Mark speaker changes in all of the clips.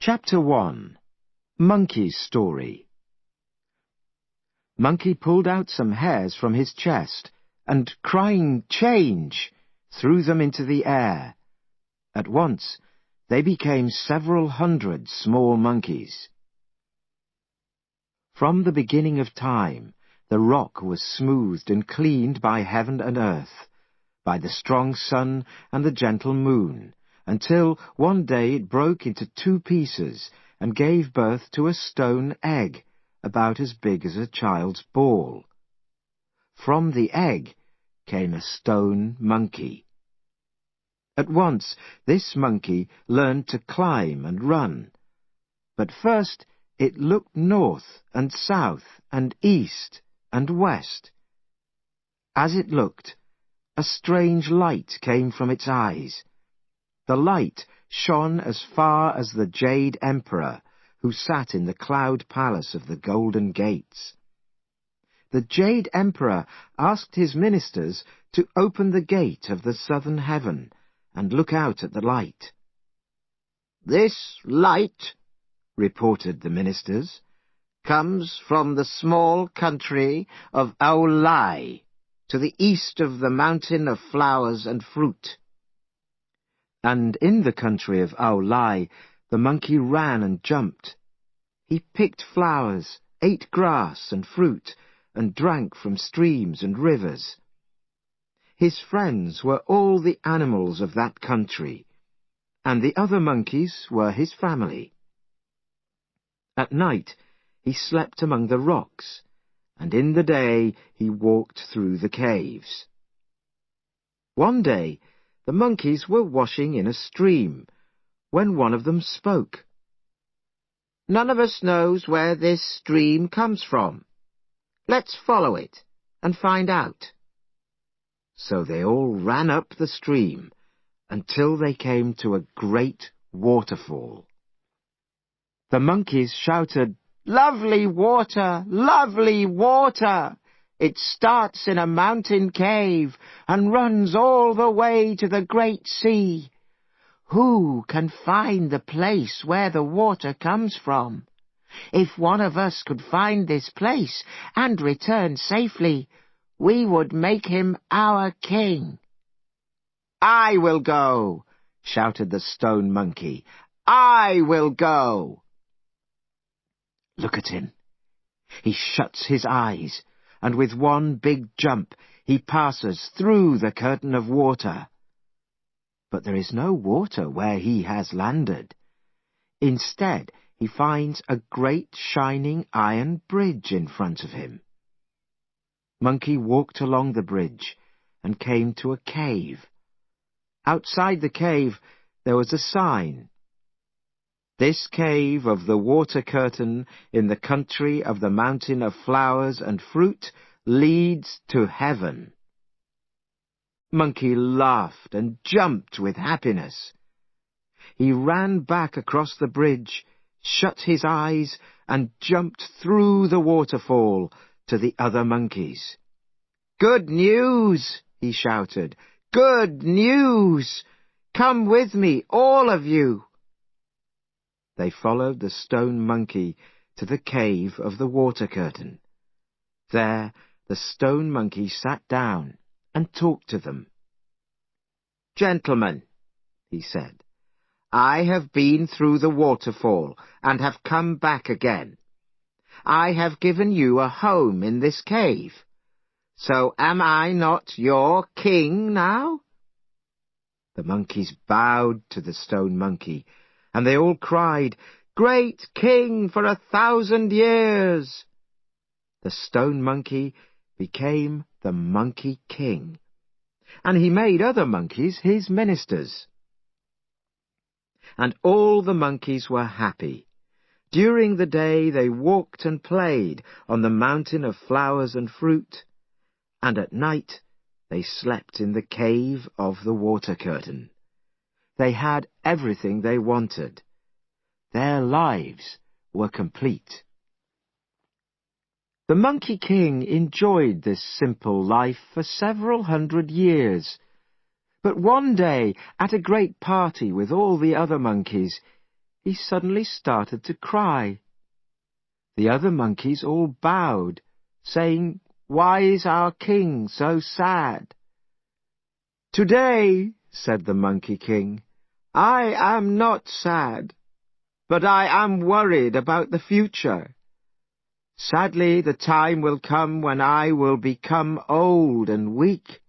Speaker 1: Chapter 1. Monkey's Story. Monkey pulled out some hairs from his chest, and, crying, "Change!" threw them into the air. At once, they became several hundred small monkeys. From the beginning of time, the rock was smoothed and cleaned by heaven and earth, by the strong sun and the gentle moon, until one day it broke into 2 pieces and gave birth to a stone egg, about as big as a child's ball. From the egg came a stone monkey. At once this monkey learned to climb and run, but first it looked north and south and east and west. As it looked, a strange light came from its eyes. The light shone as far as the Jade Emperor, who sat in the cloud palace of the Golden Gates. The Jade Emperor asked his ministers to open the gate of the southern heaven and look out at the light. "This light," reported the ministers, "comes from the small country of Aulai, to the east of the mountain of flowers and fruit." And in the country of Aulai, the monkey ran and jumped. He picked flowers, ate grass and fruit, and drank from streams and rivers. His friends were all the animals of that country, and the other monkeys were his family. At night he slept among the rocks, and in the day he walked through the caves. One day the monkeys were washing in a stream, when one of them spoke. "None of us knows where this stream comes from. Let's follow it and find out." So they all ran up the stream until they came to a great waterfall. The monkeys shouted, "Lovely water! Lovely water! It starts in a mountain cave and runs all the way to the great sea. Who can find the place where the water comes from? If one of us could find this place and return safely, we would make him our king." "I will go!" shouted the stone monkey. "I will go!" Look at him. He shuts his eyes, and with one big jump he passes through the curtain of water. But there is no water where he has landed. Instead, he finds a great shining iron bridge in front of him. Monkey walked along the bridge and came to a cave. Outside the cave there was a sign. "This cave of the water curtain in the country of the mountain of flowers and fruit leads to heaven." Monkey laughed and jumped with happiness. He ran back across the bridge, shut his eyes, and jumped through the waterfall to the other monkeys. "Good news!" he shouted. "Good news! Come with me, all of you!" They followed the stone monkey to the cave of the water curtain. There the stone monkey sat down and talked to them. "Gentlemen," he said, "I have been through the waterfall and have come back again. I have given you a home in this cave. So am I not your king now?" The monkeys bowed to the stone monkey, and they all cried, "Great king for 1,000 years!" The stone monkey became the monkey king, and he made other monkeys his ministers. And all the monkeys were happy. During the day they walked and played on the mountain of flowers and fruit, and at night they slept in the cave of the water curtain. They had everything they wanted. Their lives were complete. The Monkey King enjoyed this simple life for several hundred years. But one day, at a great party with all the other monkeys, he suddenly started to cry. The other monkeys all bowed, saying, "Why is our king so sad?" "Today," said the Monkey King, "I am not sad, but I am worried about the future. Sadly, the time will come when I will become old and weak.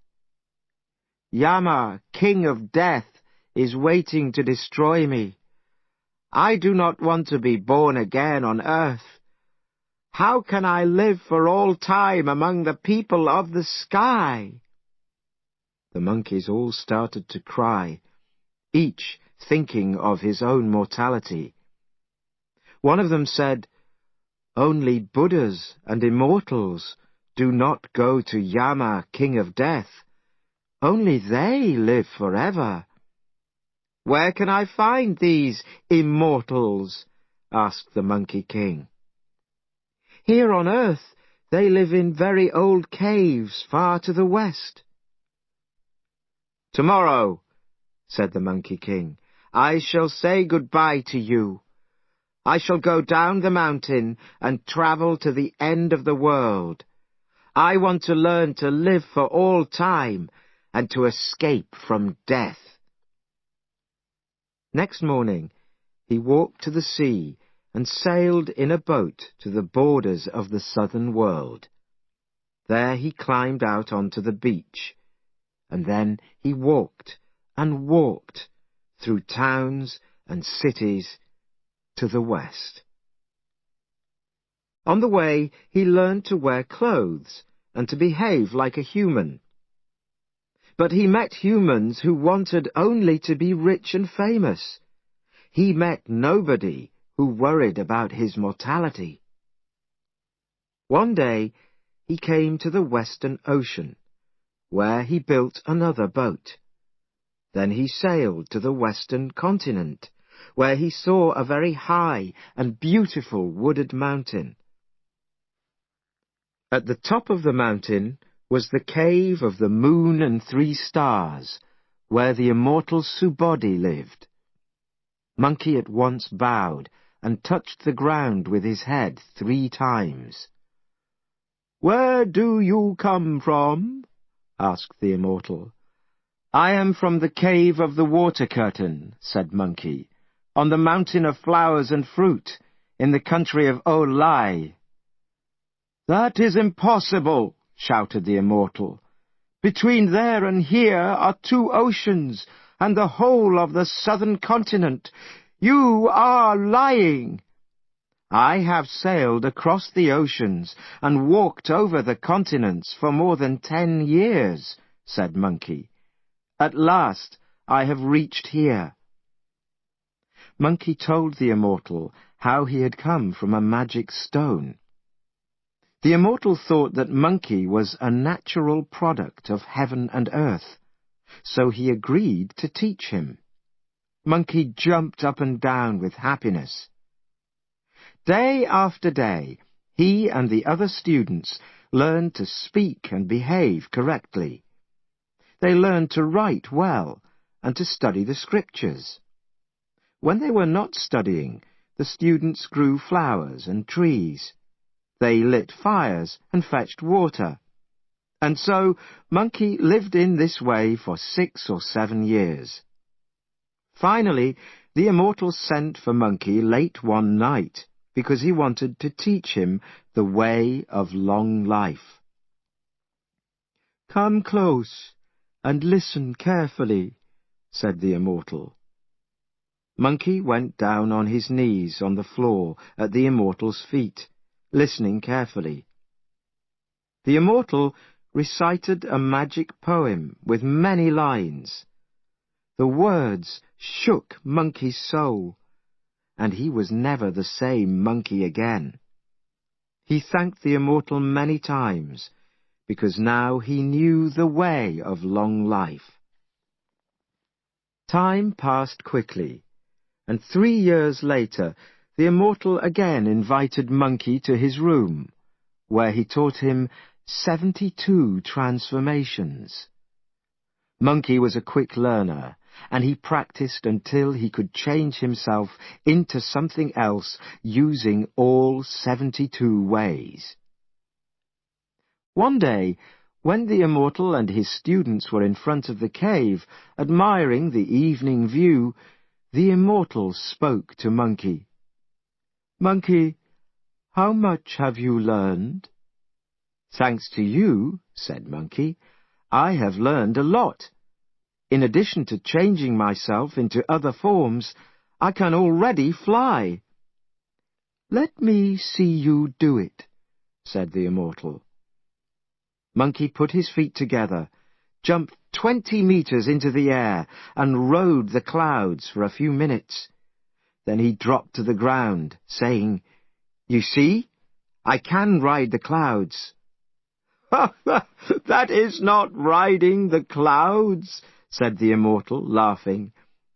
Speaker 1: Yama, King of Death, is waiting to destroy me. I do not want to be born again on earth. How can I live for all time among the people of the sky?" The monkeys all started to cry, each thinking of his own mortality. One of them said, "Only Buddhas and immortals do not go to Yama, King of Death. Only they live forever." "Where can I find these immortals?" asked the Monkey King. "Here on earth they live in very old caves far to the west." "Tomorrow," said the Monkey King, "I shall say goodbye to you. I shall go down the mountain and travel to the end of the world. I want to learn to live for all time and to escape from death." Next morning, he walked to the sea and sailed in a boat to the borders of the southern world. There he climbed out onto the beach, and then he walked and walked through towns and cities to the west. On the way, he learned to wear clothes and to behave like a human. But he met humans who wanted only to be rich and famous. He met nobody who worried about his mortality. One day, he came to the Western Ocean, where he built another boat. Then he sailed to the Western Continent, where he saw a very high and beautiful wooded mountain. At the top of the mountain was the cave of the Moon and 3 Stars, where the immortal Subodhi lived. Monkey at once bowed and touched the ground with his head 3 times. "Where do you come from?" asked the immortal. "I am from the cave of the Water Curtain," said Monkey, "on the mountain of flowers and fruit, in the country of Olai." "That is impossible," shouted the immortal. "Between there and here are 2 oceans, and the whole of the southern continent. You are lying." "I have sailed across the oceans and walked over the continents for more than 10 years, said Monkey. "At last I have reached here." Monkey told the immortal how he had come from a magic stone. The immortal thought that Monkey was a natural product of heaven and earth, so he agreed to teach him. Monkey jumped up and down with happiness. Day after day, he and the other students learned to speak and behave correctly. They learned to write well and to study the scriptures. When they were not studying, the students grew flowers and trees. They lit fires and fetched water. And so Monkey lived in this way for 6 or 7 years. Finally, the immortal sent for Monkey late one night because he wanted to teach him the way of long life. "Come close and listen carefully," said the immortal. Monkey went down on his knees on the floor at the immortal's feet, listening carefully. The immortal recited a magic poem with many lines. The words shook Monkey's soul, and he was never the same monkey again. He thanked the immortal many times, because now he knew the way of long life. Time passed quickly, and 3 years later the immortal again invited Monkey to his room, where he taught him 72 transformations. Monkey was a quick learner, and he practiced until he could change himself into something else using all 72 ways. One day, when the Immortal and his students were in front of the cave, admiring the evening view, the Immortal spoke to Monkey. "Monkey, how much have you learned?" "Thanks to you," said Monkey, "I have learned a lot. In addition to changing myself into other forms, I can already fly." "Let me see you do it," said the Immortal. Monkey put his feet together, jumped 20 meters into the air, and rode the clouds for a few minutes. Then he dropped to the ground, saying, "You see, I can ride the clouds." "That is not riding the clouds," said the Immortal, laughing.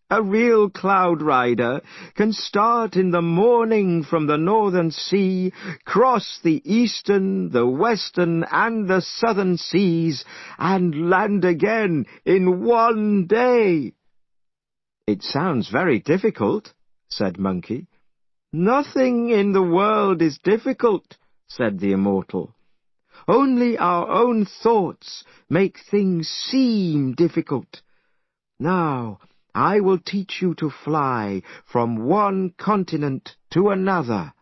Speaker 1: "A real cloud rider can start in the morning from the northern sea, cross the eastern, the western, and the southern seas, and land again in one day." "It sounds very difficult," said Monkey. "Nothing in the world is difficult," said the Immortal. "Only our own thoughts make things seem difficult. Now, I will teach you to fly from one continent to another."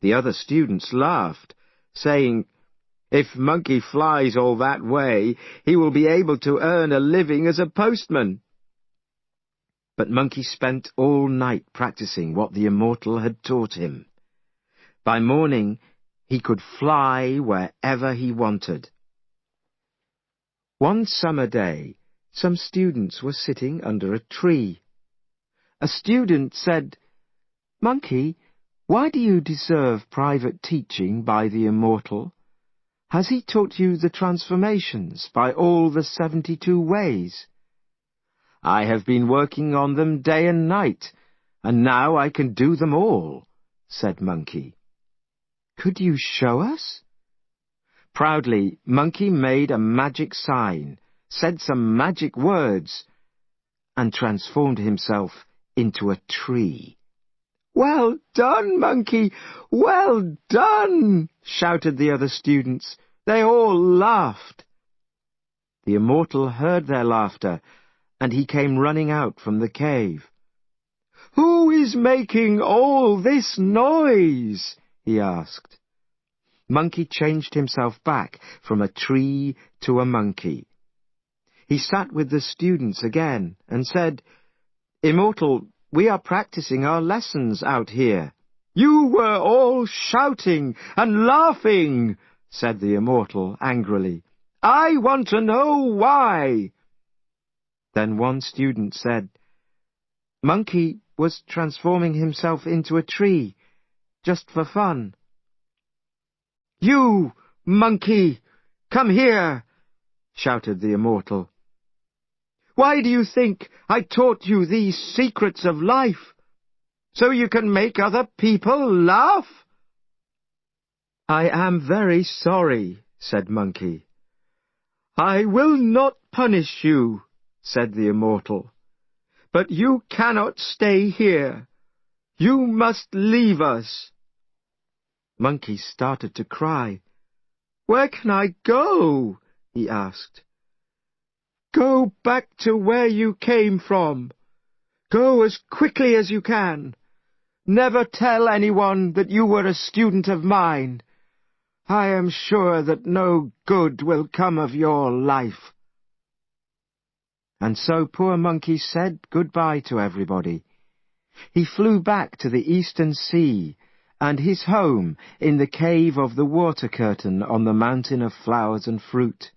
Speaker 1: The other students laughed, saying, "If Monkey flies all that way, he will be able to earn a living as a postman." But Monkey spent all night practicing what the Immortal had taught him. By morning, he could fly wherever he wanted. One summer day, some students were sitting under a tree. A student said, "Monkey, why do you deserve private teaching by the Immortal? Has he taught you the transformations by all the 72 ways?" "I have been working on them day and night, and now I can do them all," said Monkey. "Could you show us?" Proudly, Monkey made a magic sign, said some magic words, and transformed himself into a tree. "Well done, Monkey! Well done!" shouted the other students. They all laughed. The Immortal heard their laughter, and he came running out from the cave. "Who is making all this noise?" he asked. Monkey changed himself back from a tree to a monkey. He sat with the students again and said, "Immortal, we are practicing our lessons out here." "You were all shouting and laughing," said the Immortal angrily. "I want to know why." Then one student said, "Monkey was transforming himself into a tree, just for fun." "You, Monkey, come here!" shouted the Immortal. "Why do you think I taught you these secrets of life? So you can make other people laugh?" "I am very sorry," said Monkey. "I will not punish you," said the Immortal. "But you cannot stay here. You must leave us." Monkey started to cry. "Where can I go?" he asked. "Go back to where you came from. Go as quickly as you can. Never tell anyone that you were a student of mine. I am sure that no good will come of your life." And so poor Monkey said goodbye to everybody. He flew back to the eastern sea and his home in the cave of the water curtain on the mountain of flowers and fruit.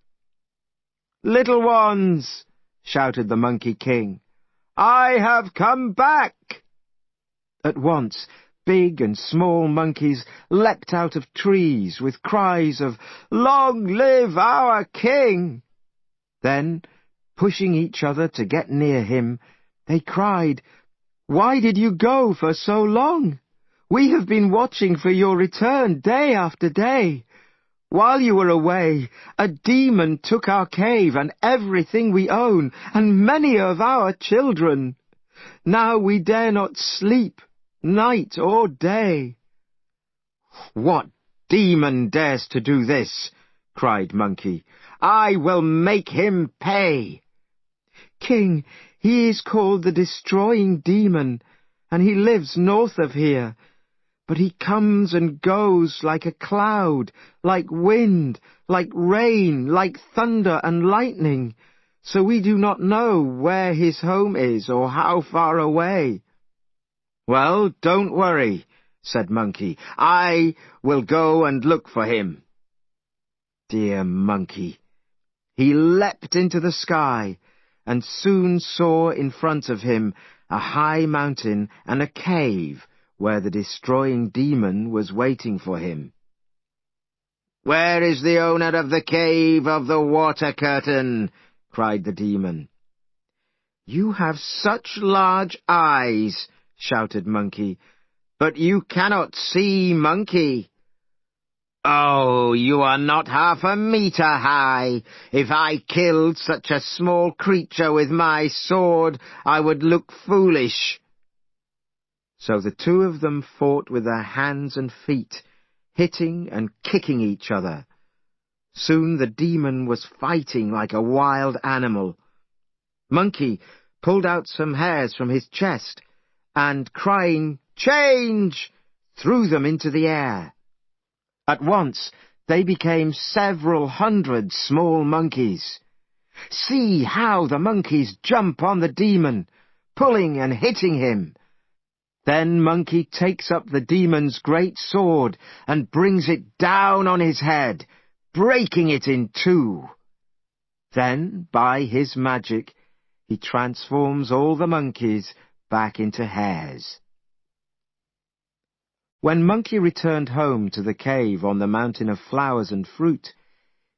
Speaker 1: "Little ones," shouted the Monkey King, "I have come back!" At once, big and small monkeys leapt out of trees with cries of "Long live our king!" Then, pushing each other to get near him, they cried, "Why did you go for so long? We have been watching for your return day after day. While you were away, a demon took our cave and everything we own, and many of our children. Now we dare not sleep, night or day." "What demon dares to do this?" cried Monkey. "I will make him pay." "King, he is called the Destroying Demon, and he lives north of here. But he comes and goes like a cloud, like wind, like rain, like thunder and lightning, so we do not know where his home is or how far away." "Well, don't worry," said Monkey. "I will go and look for him." Dear Monkey! He leapt into the sky and soon saw in front of him a high mountain and a cave where the Destroying Demon was waiting for him. "Where is the owner of the cave of the water curtain?" cried the demon. "You have such large eyes," shouted Monkey, "but you cannot see Monkey." "Oh, you are not half a meter high. If I killed such a small creature with my sword, I would look foolish." So the two of them fought with their hands and feet, hitting and kicking each other. Soon the demon was fighting like a wild animal. Monkey pulled out some hairs from his chest and, crying, "Change!" threw them into the air. At once they became several hundred small monkeys. See how the monkeys jump on the demon, pulling and hitting him. Then Monkey takes up the demon's great sword and brings it down on his head, breaking it in two. Then, by his magic, he transforms all the monkeys back into hares. When Monkey returned home to the cave on the mountain of flowers and fruit,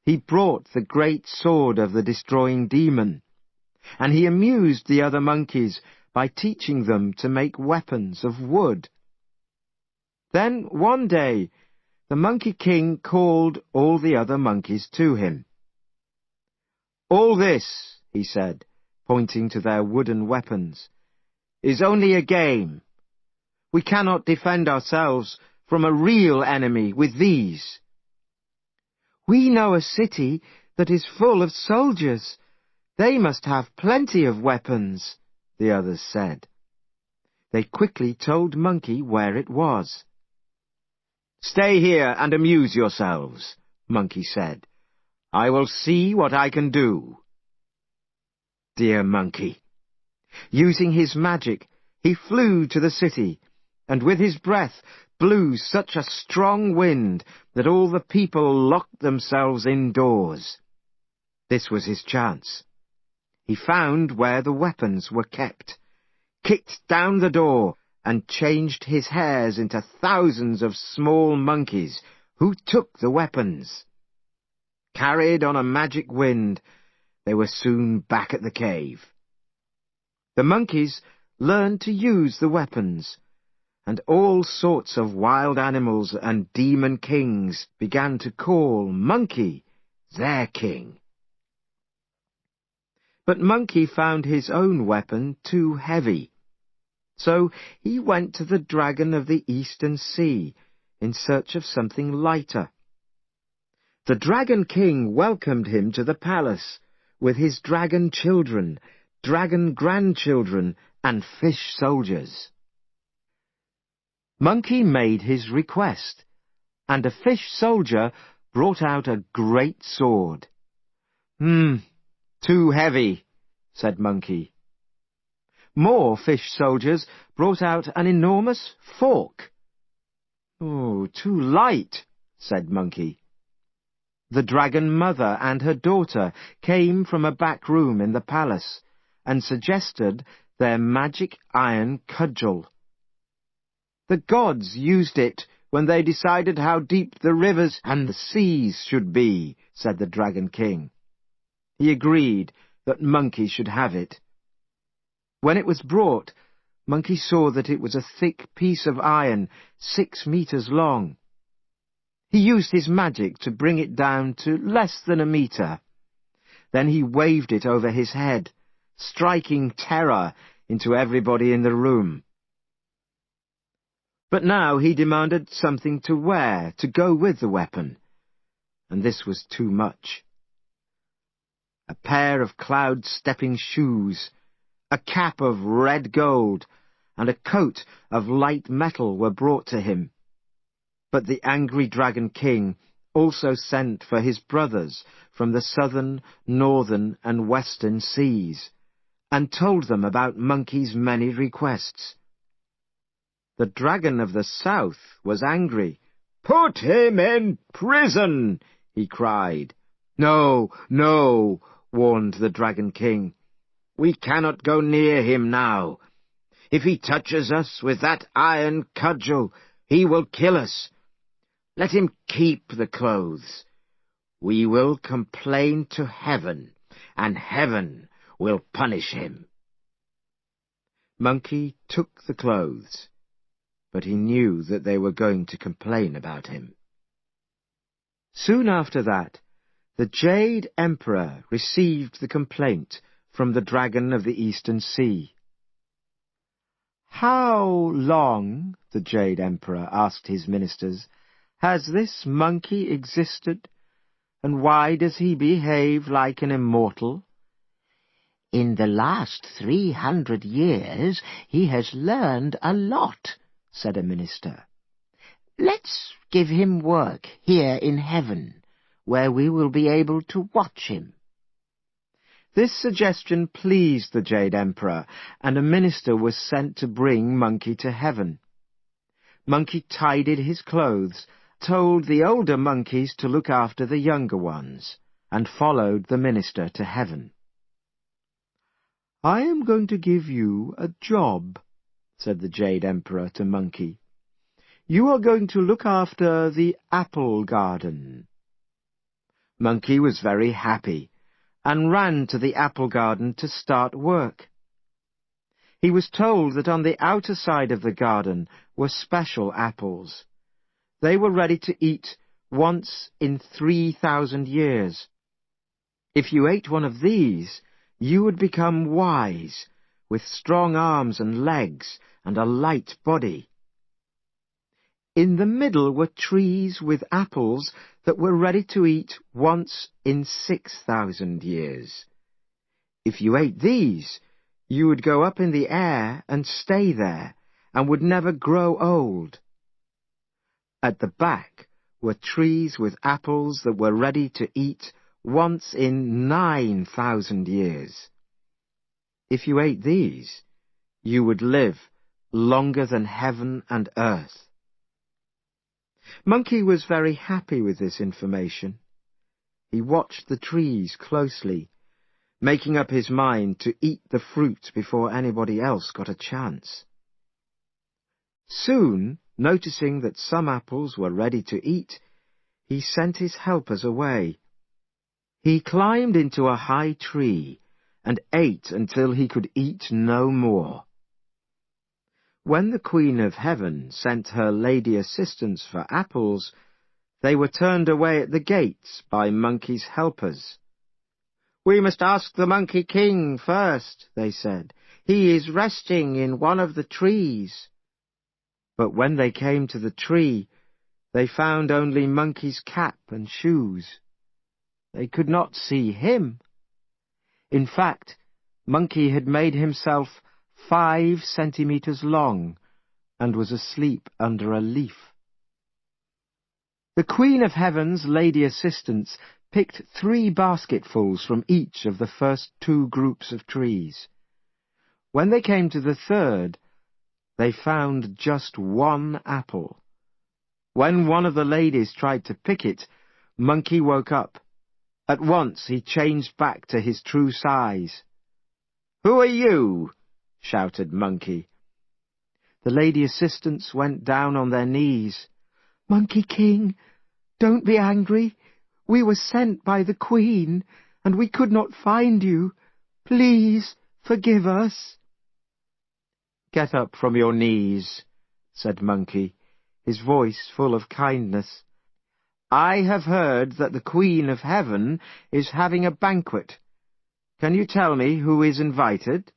Speaker 1: he brought the great sword of the Destroying Demon, and he amused the other monkeys by teaching them to make weapons of wood. Then one day the Monkey King called all the other monkeys to him. "All this," he said, pointing to their wooden weapons, "is only a game. We cannot defend ourselves from a real enemy with these." "We know a city that is full of soldiers. They must have plenty of weapons," the others said. They quickly told Monkey where it was. "Stay here and amuse yourselves," Monkey said. "I will see what I can do." Dear Monkey! Using his magic, he flew to the city, and with his breath blew such a strong wind that all the people locked themselves indoors. This was his chance. He found where the weapons were kept, kicked down the door, and changed his hairs into thousands of small monkeys, who took the weapons. Carried on a magic wind, they were soon back at the cave. The monkeys learned to use the weapons, and all sorts of wild animals and demon kings began to call Monkey their king. But Monkey found his own weapon too heavy, so he went to the dragon of the Eastern Sea in search of something lighter. The Dragon King welcomed him to the palace with his dragon children, dragon grandchildren, and fish soldiers. Monkey made his request, and a fish soldier brought out a great sword. "Too heavy," said Monkey. More fish soldiers brought out an enormous fork. "Oh, too light," said Monkey. The dragon mother and her daughter came from a back room in the palace and suggested their magic iron cudgel. The gods used it when they decided how deep the rivers and the seas should be, said the Dragon King. He agreed that Monkey should have it. When it was brought, Monkey saw that it was a thick piece of iron 6 meters long. He used his magic to bring it down to less than a meter. Then he waved it over his head, striking terror into everybody in the room. But now he demanded something to wear to go with the weapon, and this was too much. A pair of cloud-stepping shoes, a cap of red gold, and a coat of light metal were brought to him. But the angry Dragon King also sent for his brothers from the southern, northern, and western seas, and told them about Monkey's many requests. The dragon of the south was angry. "Put him in prison!" he cried. "No, no," warned the Dragon King. "We cannot go near him now. If he touches us with that iron cudgel, he will kill us. Let him keep the clothes. We will complain to heaven, and heaven will punish him." Monkey took the clothes, but he knew that they were going to complain about him. Soon after that, the Jade Emperor received the complaint from the Dragon of the Eastern Sea. "How long," the Jade Emperor asked his ministers, "has this monkey existed, and why does he behave like an immortal?"
Speaker 2: "In the last 300 years he has learned a lot," said a minister. "Let's give him work here in heaven, where we will be able to watch him."
Speaker 1: This suggestion pleased the Jade Emperor, and a minister was sent to bring Monkey to heaven. Monkey tidied his clothes, told the older monkeys to look after the younger ones, and followed the minister to heaven. "I am going to give you a job," said the Jade Emperor to Monkey. "You are going to look after the apple garden." Monkey was very happy, and ran to the apple garden to start work. He was told that on the outer side of the garden were special apples. They were ready to eat once in 3,000 years. If you ate one of these, you would become wise, with strong arms and legs and a light body. In the middle were trees with apples that were ready to eat once in 6,000 years. If you ate these, you would go up in the air and stay there, and would never grow old. At the back were trees with apples that were ready to eat once in 9,000 years. If you ate these, you would live longer than heaven and earth. Monkey was very happy with this information. He watched the trees closely, making up his mind to eat the fruit before anybody else got a chance. Soon, noticing that some apples were ready to eat, he sent his helpers away. He climbed into a high tree and ate until he could eat no more. When the Queen of Heaven sent her lady assistants for apples, they were turned away at the gates by Monkey's helpers. "We must ask the Monkey King first," they said. "He is resting in one of the trees." But when they came to the tree, they found only Monkey's cap and shoes. They could not see him. In fact, Monkey had made himself 5 centimeters long, and was asleep under a leaf. The Queen of Heaven's lady assistants picked 3 basketfuls from each of the first 2 groups of trees. When they came to the third, they found just 1 apple. When one of the ladies tried to pick it, Monkey woke up. At once he changed back to his true size. "Who are you?" shouted Monkey. The lady assistants went down on their knees. "Monkey King, don't be angry. We were sent by the Queen, and we could not find you. Please forgive us." "Get up from your knees," said Monkey, his voice full of kindness. I have heard that the Queen of Heaven is having a banquet. Can you tell me who is invited?"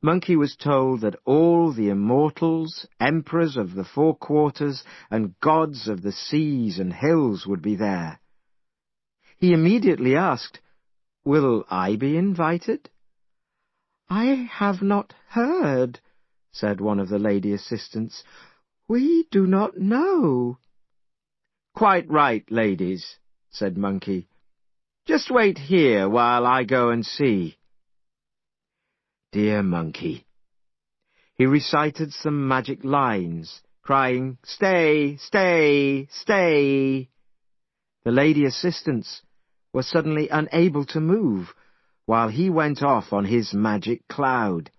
Speaker 1: Monkey was told that all the immortals, emperors of the four quarters, and gods of the seas and hills would be there. He immediately asked, "Will I be invited?" "I have not heard," said one of the lady assistants. "We do not know." "Quite right, ladies," said Monkey. "Just wait here while I go and see." Dear Monkey. He recited some magic lines, crying, "Stay, stay, stay." The lady assistants were suddenly unable to move, while he went off on his magic cloud.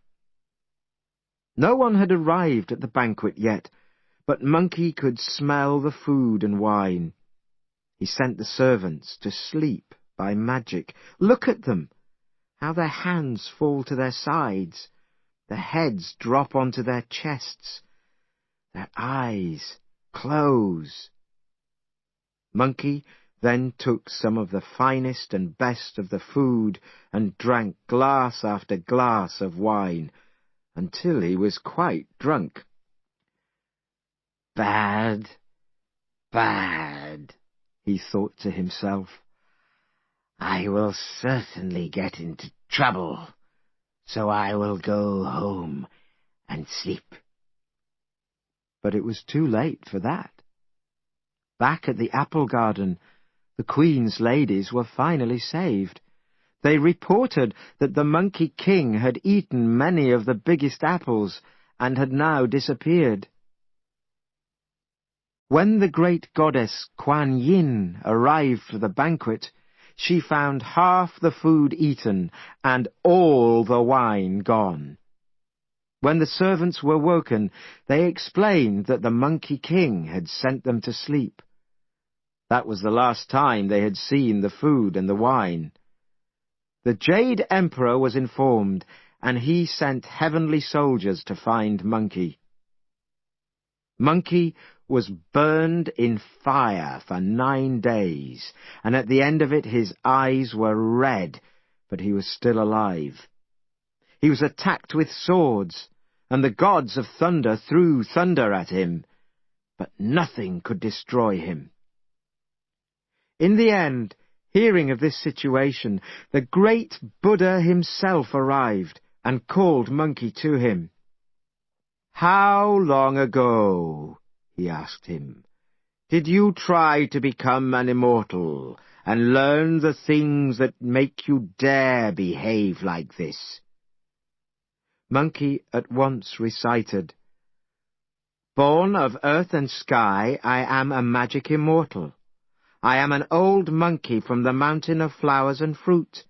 Speaker 1: No one had arrived at the banquet yet, but Monkey could smell the food and wine. He sent the servants to sleep by magic. Look at them! How their hands fall to their sides, their heads drop onto their chests, their eyes close. Monkey then took some of the finest and best of the food and drank glass after glass of wine, until he was quite drunk. "Bad, bad," he thought to himself. "I will certainly get into trouble, so I will go home and sleep." But it was too late for that. Back at the apple garden, the Queen's ladies were finally saved. They reported that the Monkey King had eaten many of the biggest apples and had now disappeared. When the great goddess Kuan Yin arrived for the banquet, she found half the food eaten and all the wine gone. When the servants were woken, they explained that the Monkey King had sent them to sleep. That was the last time they had seen the food and the wine. The Jade Emperor was informed, and he sent heavenly soldiers to find Monkey. Monkey was burned in fire for 9 days, and at the end of it his eyes were red, but he was still alive. He was attacked with swords, and the gods of thunder threw thunder at him, but nothing could destroy him. In the end, hearing of this situation, the great Buddha himself arrived and called Monkey to him. "How long ago," he asked him, "did you try to become an immortal and learn the things that make you dare behave like this?" Monkey at once recited, "Born of earth and sky, I am a magic immortal. I am an old monkey from the mountain of flowers and fruit.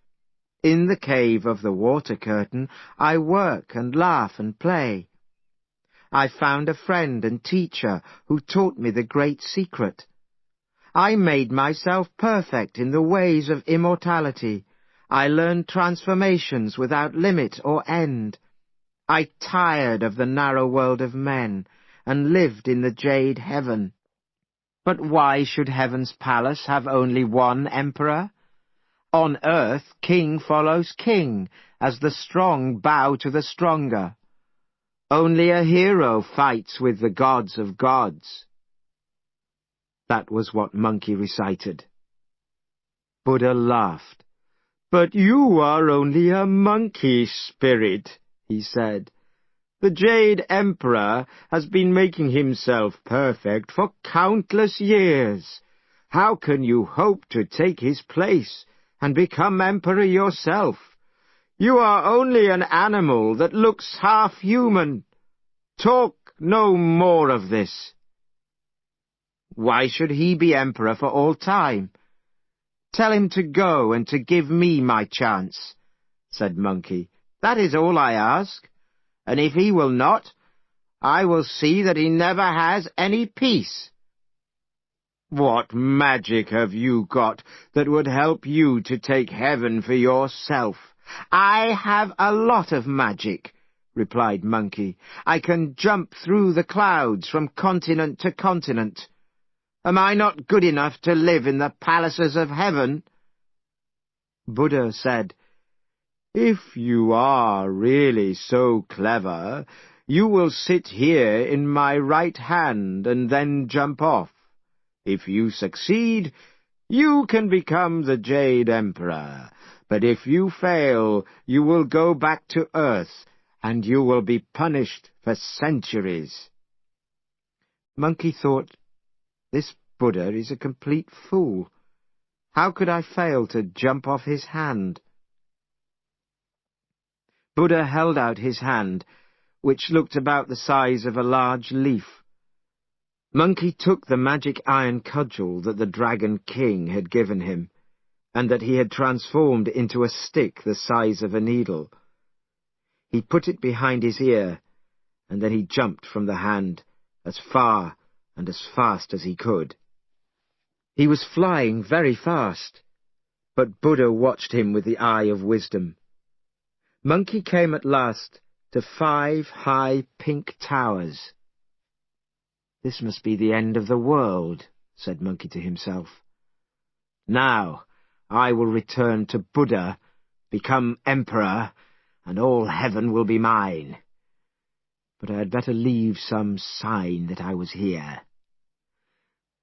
Speaker 1: In the cave of the water curtain, I work and laugh and play. I found a friend and teacher who taught me the great secret. I made myself perfect in the ways of immortality. I learned transformations without limit or end. I tired of the narrow world of men and lived in the jade heaven. But why should heaven's palace have only one emperor? On earth, king follows king, as the strong bow to the stronger. Only a hero fights with the gods of gods." That was what Monkey recited. Buddha laughed. "But you are only a monkey spirit," he said. "The Jade Emperor has been making himself perfect for countless years. How can you hope to take his place and become emperor yourself? You are only an animal that looks half human. Talk no more of this." "Why should he be emperor for all time? Tell him to go and to give me my chance," said Monkey. "That is all I ask. And if he will not, I will see that he never has any peace." "What magic have you got that would help you to take heaven for yourself?" "I have a lot of magic," replied Monkey. "I can jump through the clouds from continent to continent. Am I not good enough to live in the palaces of heaven?" Buddha said, "If you are really so clever, you will sit here in my right hand and then jump off. If you succeed, you can become the Jade Emperor. But if you fail, you will go back to Earth, and you will be punished for centuries." Monkey thought, "This Buddha is a complete fool. How could I fail to jump off his hand?" Buddha held out his hand, which looked about the size of a large leaf. Monkey took the magic iron cudgel that the Dragon King had given him, and that he had transformed into a stick the size of a needle. He put it behind his ear, and then he jumped from the hand as far and as fast as he could. He was flying very fast, but Buddha watched him with the eye of wisdom. Monkey came at last to 5 high pink towers. "This must be the end of the world," said Monkey to himself. "Now I will return to Buddha, become emperor, and all heaven will be mine. But I had better leave some sign that I was here."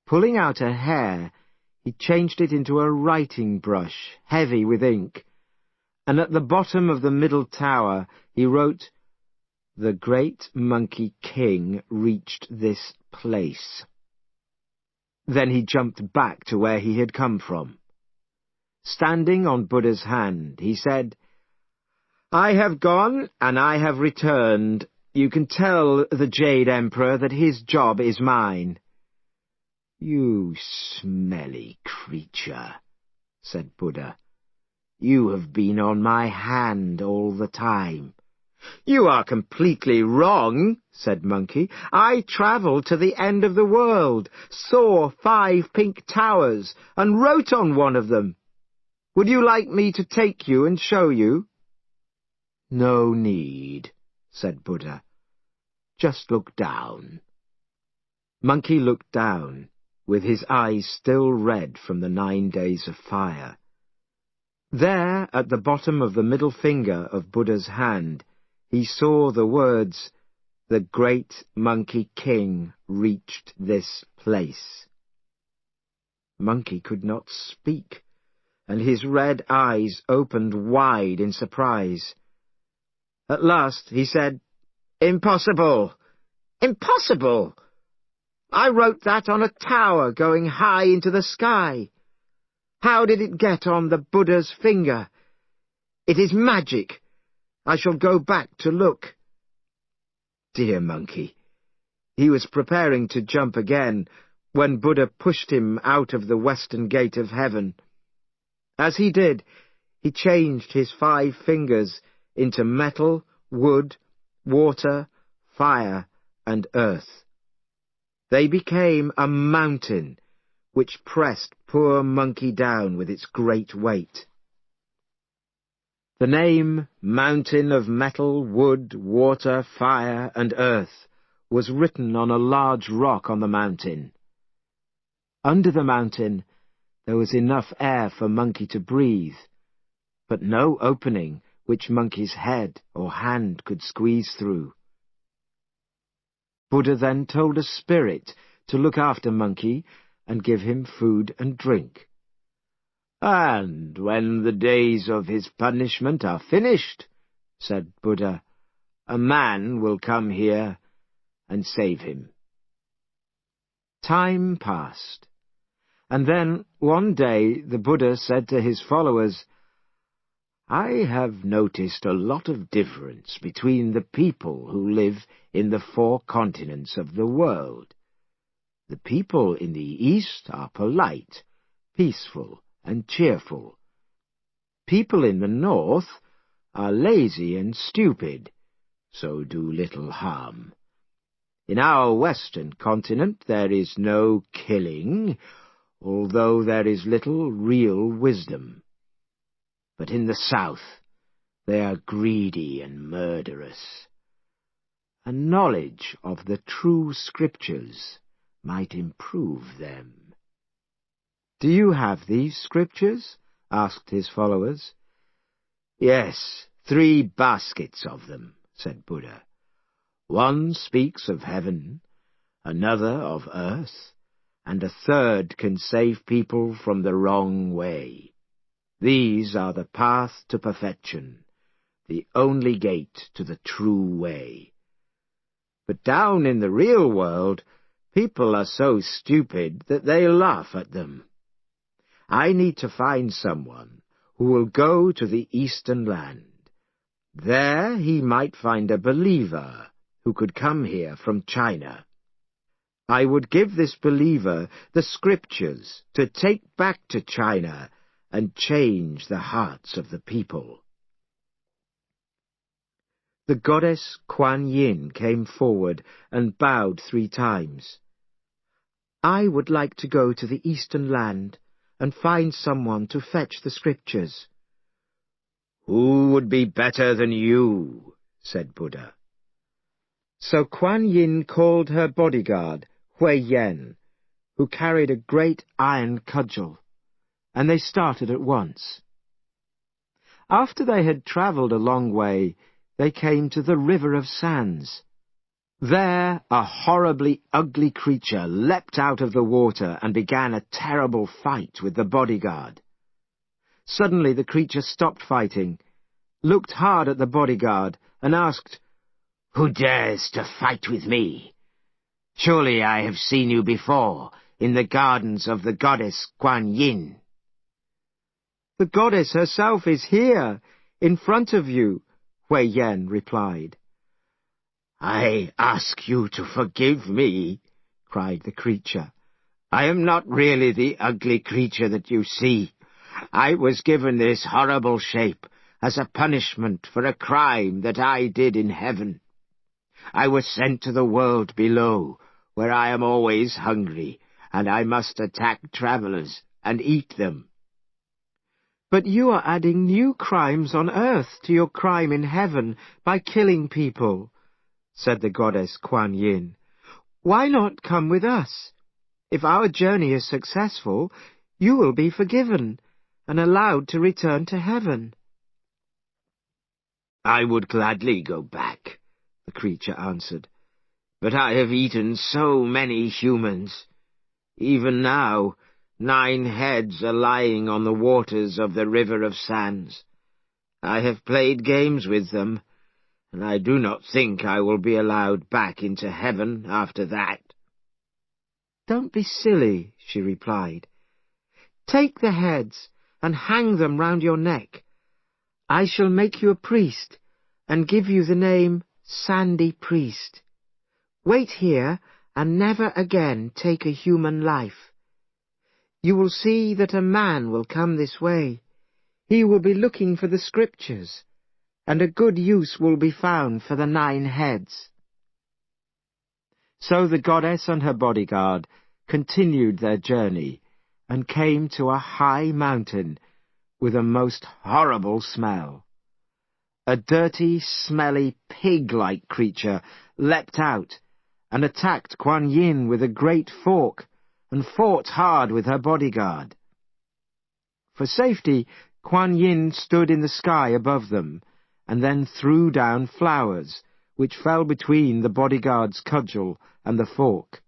Speaker 1: Pulling out a hair, he changed it into a writing brush, heavy with ink, and at the bottom of the middle tower he wrote, "The great Monkey King reached this place." Then he jumped back to where he had come from. Standing on Buddha's hand, he said, "I have gone and I have returned. You can tell the Jade Emperor that his job is mine." "You smelly creature," said Buddha. "You have been on my hand all the time." "You are completely wrong," said Monkey. "I travelled to the end of the world, saw 5 pink towers, and wrote on one of them. Would you like me to take you and show you?" "No need," said Buddha. "Just look down." Monkey looked down, with his eyes still red from the 9 days of fire. There, at the bottom of the middle finger of Buddha's hand, he saw the words, "The great Monkey King reached this place." Monkey could not speak, and his red eyes opened wide in surprise. At last he said, "Impossible! Impossible! I wrote that on a tower going high into the sky. How did it get on the Buddha's finger? It is magic. I shall go back to look." Dear Monkey! He was preparing to jump again when Buddha pushed him out of the western gate of heaven. As he did, he changed his 5 fingers into metal, wood, water, fire, and earth. They became a mountain, which pressed poor Monkey down with its great weight. The name Mountain of Metal, Wood, Water, Fire, and Earth was written on a large rock on the mountain. Under the mountain there was enough air for Monkey to breathe, but no opening which Monkey's head or hand could squeeze through. Buddha then told a spirit to look after Monkey and give him food and drink. "And when the days of his punishment are finished," said Buddha, "a man will come here and save him." Time passed, and then one day the Buddha said to his followers, "I have noticed a lot of difference between the people who live in the 4 continents of the world. The people in the East are polite, peaceful, and cheerful. People in the North are lazy and stupid, so do little harm. In our Western continent there is no killing, although there is little real wisdom. But in the South they are greedy and murderous. A knowledge of the true scriptures
Speaker 2: might improve them.
Speaker 1: "Do you have these scriptures?" asked his followers. "Yes, 3 baskets of them," said Buddha. "One speaks of heaven, another of earth, and a third can save people from the wrong way. These are the path to perfection, the only gate to the true way. But down in the real world, people are so stupid that they laugh at them. I need to find someone who will go to the Eastern Land. There he might find a believer who could come here from China. I would give this believer the scriptures to take back to China and change the hearts of the people." The goddess Kuan Yin came forward and bowed 3 times. "I would like to go to the Eastern Land and find someone to fetch the scriptures." "Who would be better than you?" said Buddha. So Kuan Yin called her bodyguard, Hui Yen, who carried a great iron cudgel, and they started at once. After they had travelled a long way, they came to the River of Sands. There a horribly ugly creature leapt out of the water and began a terrible fight with the bodyguard. Suddenly the creature stopped fighting, looked hard at the bodyguard, and asked, "Who dares to fight with me? Surely I have seen you before in the gardens of the goddess Kuan Yin." "The goddess herself is here, in front of you," Hui Yen replied. "I ask you to forgive me," cried the creature. "I am not really the ugly creature that you see. I was given this horrible shape as a punishment for a crime that I did in heaven. I was sent to the world below, where I am always hungry, and I must attack travelers and eat them." "But you are adding new crimes on earth to your crime in heaven by killing people," said the goddess Kuan Yin. "Why not come with us? If our journey is successful, you will be forgiven and allowed to return to heaven." "I would gladly go back," the creature answered, "but I have eaten so many humans. Even now, 9 heads are lying on the waters of the River of Sands. I have played games with them, and I do not think I will be allowed back into heaven after that." "Don't be silly," she replied. "Take the heads and hang them round your neck. I shall make you a priest and give you the name Sandy Priest. Wait here and never again take a human life. You will see that a man will come this way. He will be looking for the scriptures, and a good use will be found for the 9 heads." So the goddess and her bodyguard continued their journey and came to a high mountain with a most horrible smell. A dirty, smelly, pig-like creature leapt out and attacked Kuan Yin with a great fork and fought hard with her bodyguard. For safety, Kuan Yin stood in the sky above them and then threw down flowers, which fell between the bodyguard's cudgel and the fork.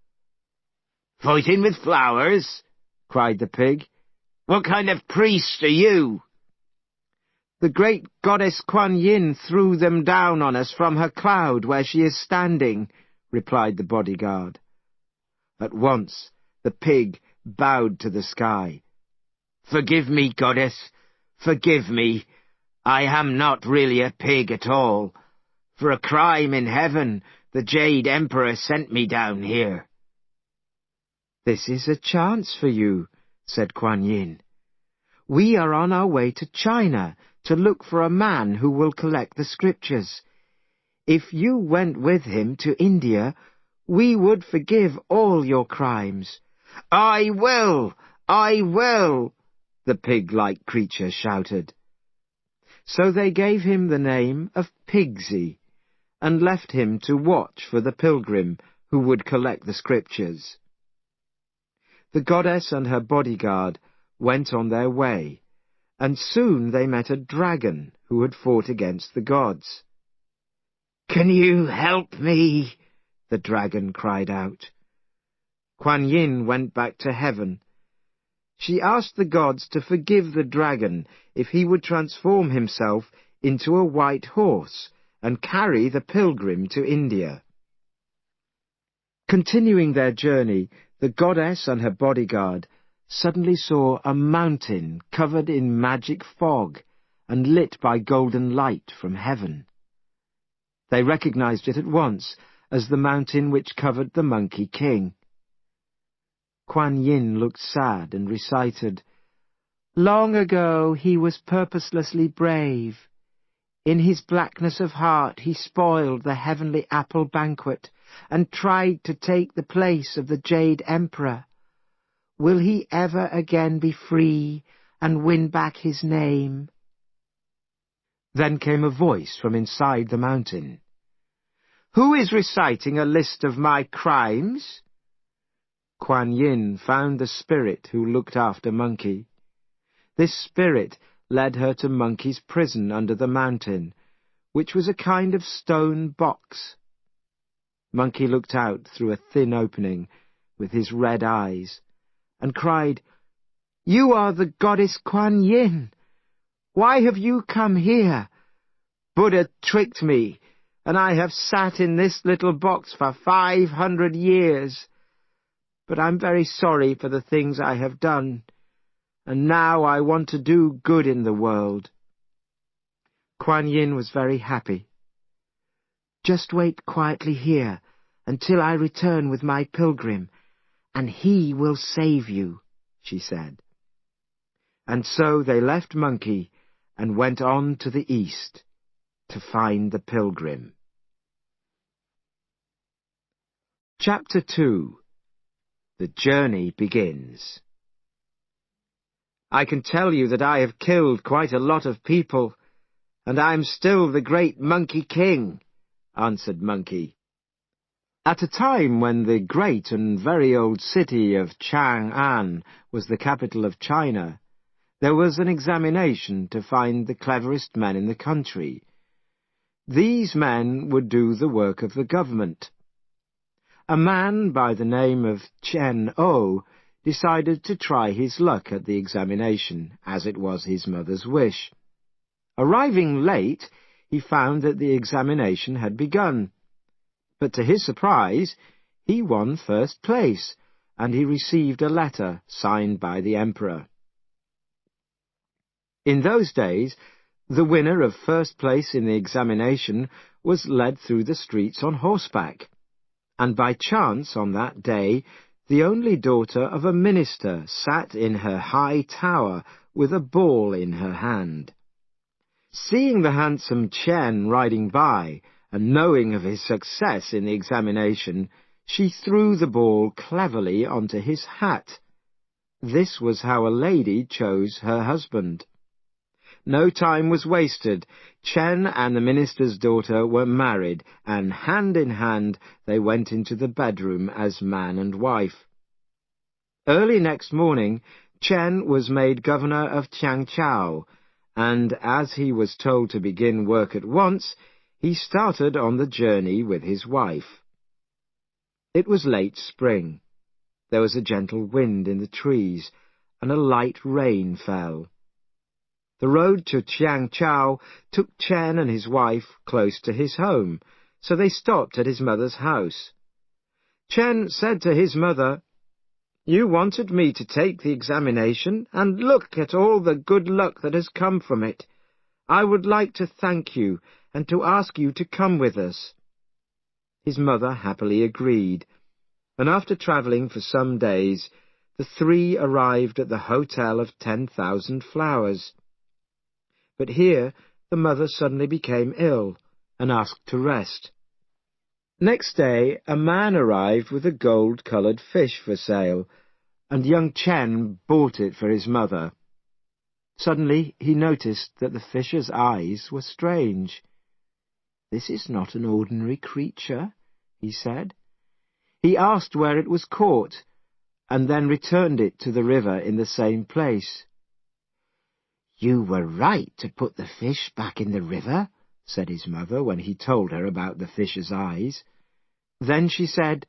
Speaker 1: "Fighting with flowers?" cried the pig. "What kind of priest are you?" "The great goddess Kuan Yin threw them down on us from her cloud where she is standing," replied the bodyguard. At once the pig bowed to the sky. "Forgive me, goddess, forgive me. I am not really a pig at all. For a crime in heaven, the Jade Emperor sent me down here." "This is a chance for you," said Kuan Yin. "We are on our way to China to look for a man who will collect the scriptures. If you went with him to India, we would forgive all your crimes." "I will! I will!" the pig-like creature shouted. So they gave him the name of Pigsy, and left him to watch for the pilgrim who would collect the scriptures. the goddess and her bodyguard went on their way, and soon they met a dragon who had fought against the gods. "Can you help me?" the dragon cried out. Kuan Yin went back to heaven. She asked the gods to forgive the dragon if he would transform himself into a white horse and carry the pilgrim to India. Continuing their journey, the goddess and her bodyguard suddenly saw a mountain covered in magic fog and lit by golden light from heaven. They recognized it at once as the mountain which covered the Monkey King. Kuan Yin looked sad and recited, "Long ago he was purposelessly brave. In his blackness of heart he spoiled the heavenly apple banquet and tried to take the place of the Jade Emperor. Will he ever again be free and win back his name?" Then came a voice from inside the mountain. "Who is reciting a list of my crimes?" Kuan Yin found the spirit who looked after Monkey. This spirit led her to Monkey's prison under the mountain, which was a kind of stone box. Monkey looked out through a thin opening with his red eyes and cried, "You are the goddess Kuan Yin. Why have you come here? Buddha tricked me, and I have sat in this little box for 500 years. But I'm very sorry for the things I have done, and now I want to do good in the world." Kuan Yin was very happy. "Just wait quietly here until I return with my pilgrim, and he will save you," she said. And so they left Monkey and went on to the east to find the pilgrim. Chapter 2. The journey begins. "I can tell you that I have killed quite a lot of people, and I am still the great Monkey King," answered Monkey. At a time when the great and very old city of Chang'an was the capital of China, there was an examination to find the cleverest men in the country. These men would do the work of the government. A man by the name of Chen O decided to try his luck at the examination, as it was his mother's wish. Arriving late, he found that the examination had begun. But to his surprise, he won first place, and he received a letter signed by the emperor. In those days, the winner of first place in the examination was led through the streets on horseback. And by chance on that day, the only daughter of a minister sat in her high tower with a ball in her hand. Seeing the handsome Chen riding by, and knowing of his success in the examination, she threw the ball cleverly onto his hat. This was how a lady chose her husband. No time was wasted. Chen and the minister's daughter were married, and hand in hand they went into the bedroom as man and wife. Early next morning, Chen was made governor of Changchao, and as he was told to begin work at once, he started on the journey with his wife. It was late spring. There was a gentle wind in the trees, and a light rain fell. The road to Changchao took Chen and his wife close to his home, so they stopped at his mother's house. Chen said to his mother, "You wanted me to take the examination, and look at all the good luck that has come from it. I would like to thank you and to ask you to come with us." His mother happily agreed, and after travelling for some days, the three arrived at the Hotel of 10,000 Flowers. But here the mother suddenly became ill and asked to rest. Next day a man arrived with a gold-coloured fish for sale, and young Chen bought it for his mother. Suddenly he noticed that the fisher's eyes were strange. "This is not an ordinary creature," he said. He asked where it was caught, and then returned it to the river in the same place.
Speaker 2: "You were right to put the fish back in the river," said his mother when he told her about the fish's eyes. Then she said,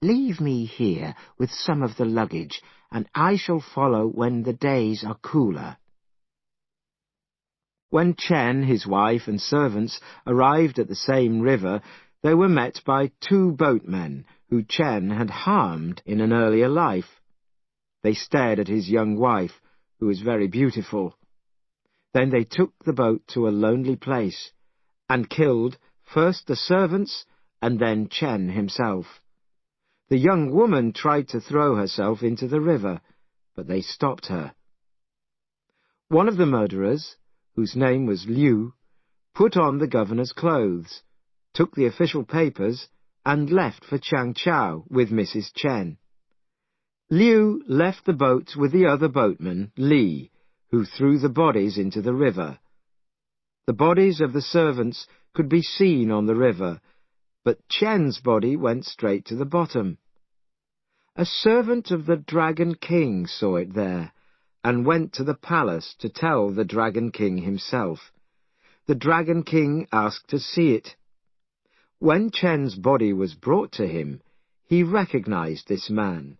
Speaker 2: "Leave me here with some of the luggage, and I shall follow when the days are cooler."
Speaker 1: When Chen, his wife, and servants arrived at the same river, they were met by 2 boatmen who Chen had harmed in an earlier life. They stared at his young wife, who was very beautiful. Then they took the boat to a lonely place, and killed first the servants and then Chen himself. The young woman tried to throw herself into the river, but they stopped her. One of the murderers, whose name was Liu, put on the governor's clothes, took the official papers, and left for Changchao with Mrs. Chen. Liu left the boat with the other boatman, Li, who threw the bodies into the river. The bodies of the servants could be seen on the river, but Chen's body went straight to the bottom. A servant of the Dragon King saw it there, and went to the palace to tell the Dragon King himself. The Dragon King asked to see it. When Chen's body was brought to him, he recognized this man.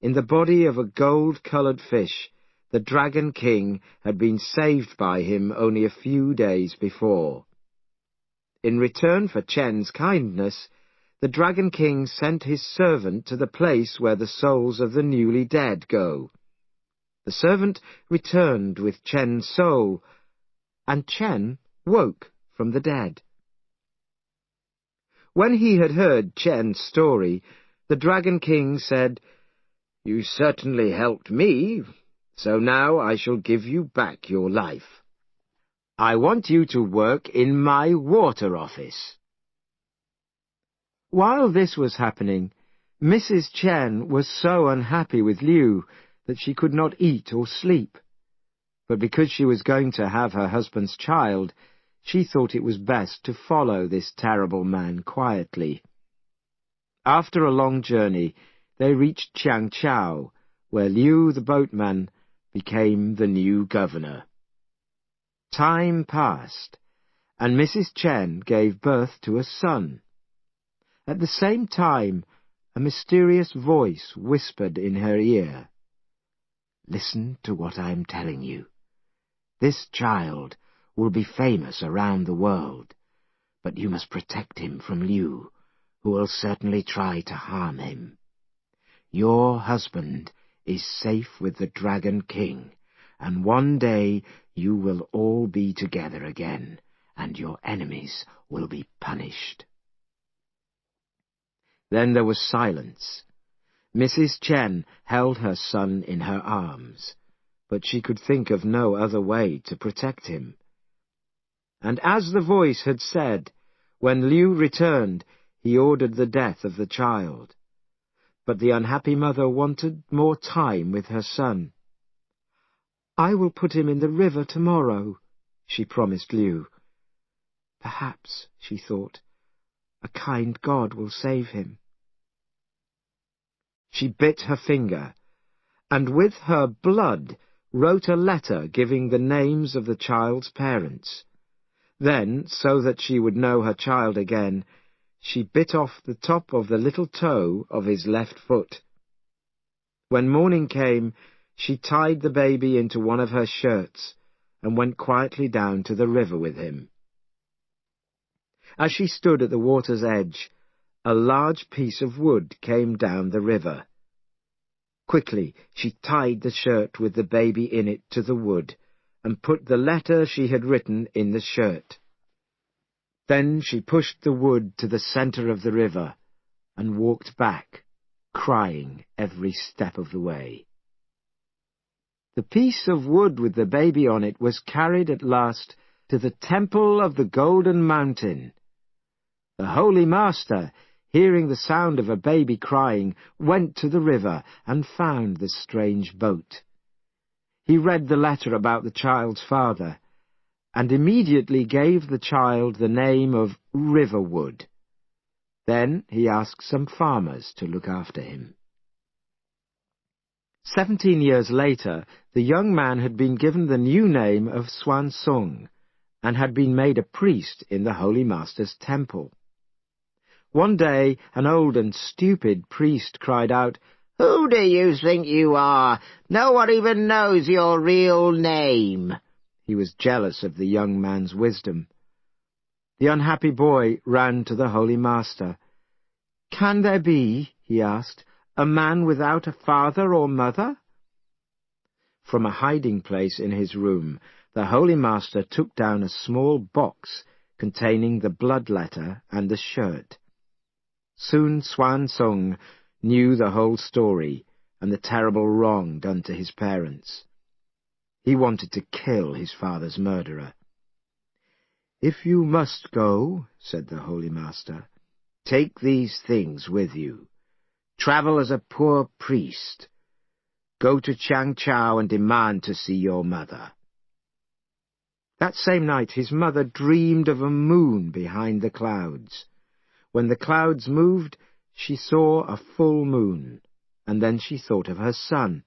Speaker 1: In the body of a gold-colored fish, the Dragon King had been saved by him only a few days before. In return for Chen's kindness, the Dragon King sent his servant to the place where the souls of the newly dead go. The servant returned with Chen's soul, and Chen woke from the dead. When he had heard Chen's story, the Dragon King said, "You certainly helped me, so now I shall give you back your life. I want you to work in my water office." While this was happening, Mrs. Chen was so unhappy with Liu that she could not eat or sleep. But because she was going to have her husband's child, she thought it was best to follow this terrible man quietly. After a long journey, they reached Changchao, where Liu the boatman became the new governor. Time passed, and Mrs. Chen gave birth to a son. At the same time, a mysterious voice whispered in her ear, "Listen to what I am telling you. This child will be famous around the world, but you must protect him from Liu, who will certainly try to harm him. Your husband is safe with the Dragon King, and one day you will all be together again, and your enemies will be punished." Then there was silence. Mrs. Chen held her son in her arms, but she could think of no other way to protect him. And as the voice had said, when Liu returned, he ordered the death of the child. But the unhappy mother wanted more time with her son. "I will put him in the river tomorrow," she promised Liu. "Perhaps," she thought, "a kind God will save him." She bit her finger, and with her blood wrote a letter giving the names of the child's parents. Then, so that she would know her child again, she bit off the top of the little toe of his left foot. When morning came, she tied the baby into one of her shirts and went quietly down to the river with him. As she stood at the water's edge, a large piece of wood came down the river. Quickly she tied the shirt with the baby in it to the wood, and put the letter she had written in the shirt. Then she pushed the wood to the center of the river, and walked back, crying every step of the way. The piece of wood with the baby on it was carried at last to the temple of the Golden Mountain. The Holy Master, hearing the sound of a baby crying, went to the river and found the strange boat. He read the letter about the child's father, and immediately gave the child the name of Riverwood. Then he asked some farmers to look after him. 17 years later, the young man had been given the new name of Xuanzong, and had been made a priest in the Holy Master's temple. One day, an old and stupid priest cried out,
Speaker 2: "Who do you think you are? No one even knows your real name."
Speaker 1: He was jealous of the young man's wisdom. The unhappy boy ran to the Holy Master. "Can there be," he asked, "a man without a father or mother?" From a hiding place in his room, the Holy Master took down a small box containing the blood letter and the shirt. Soon Xuanzong knew the whole story and the terrible wrong done to his parents. He wanted to kill his father's murderer. "If you must go," said the Holy Master, "take these things with you. Travel as a poor priest. Go to Changchao and demand to see your mother." That same night his mother dreamed of a moon behind the clouds. When the clouds moved, she saw a full moon, and then she thought of her son.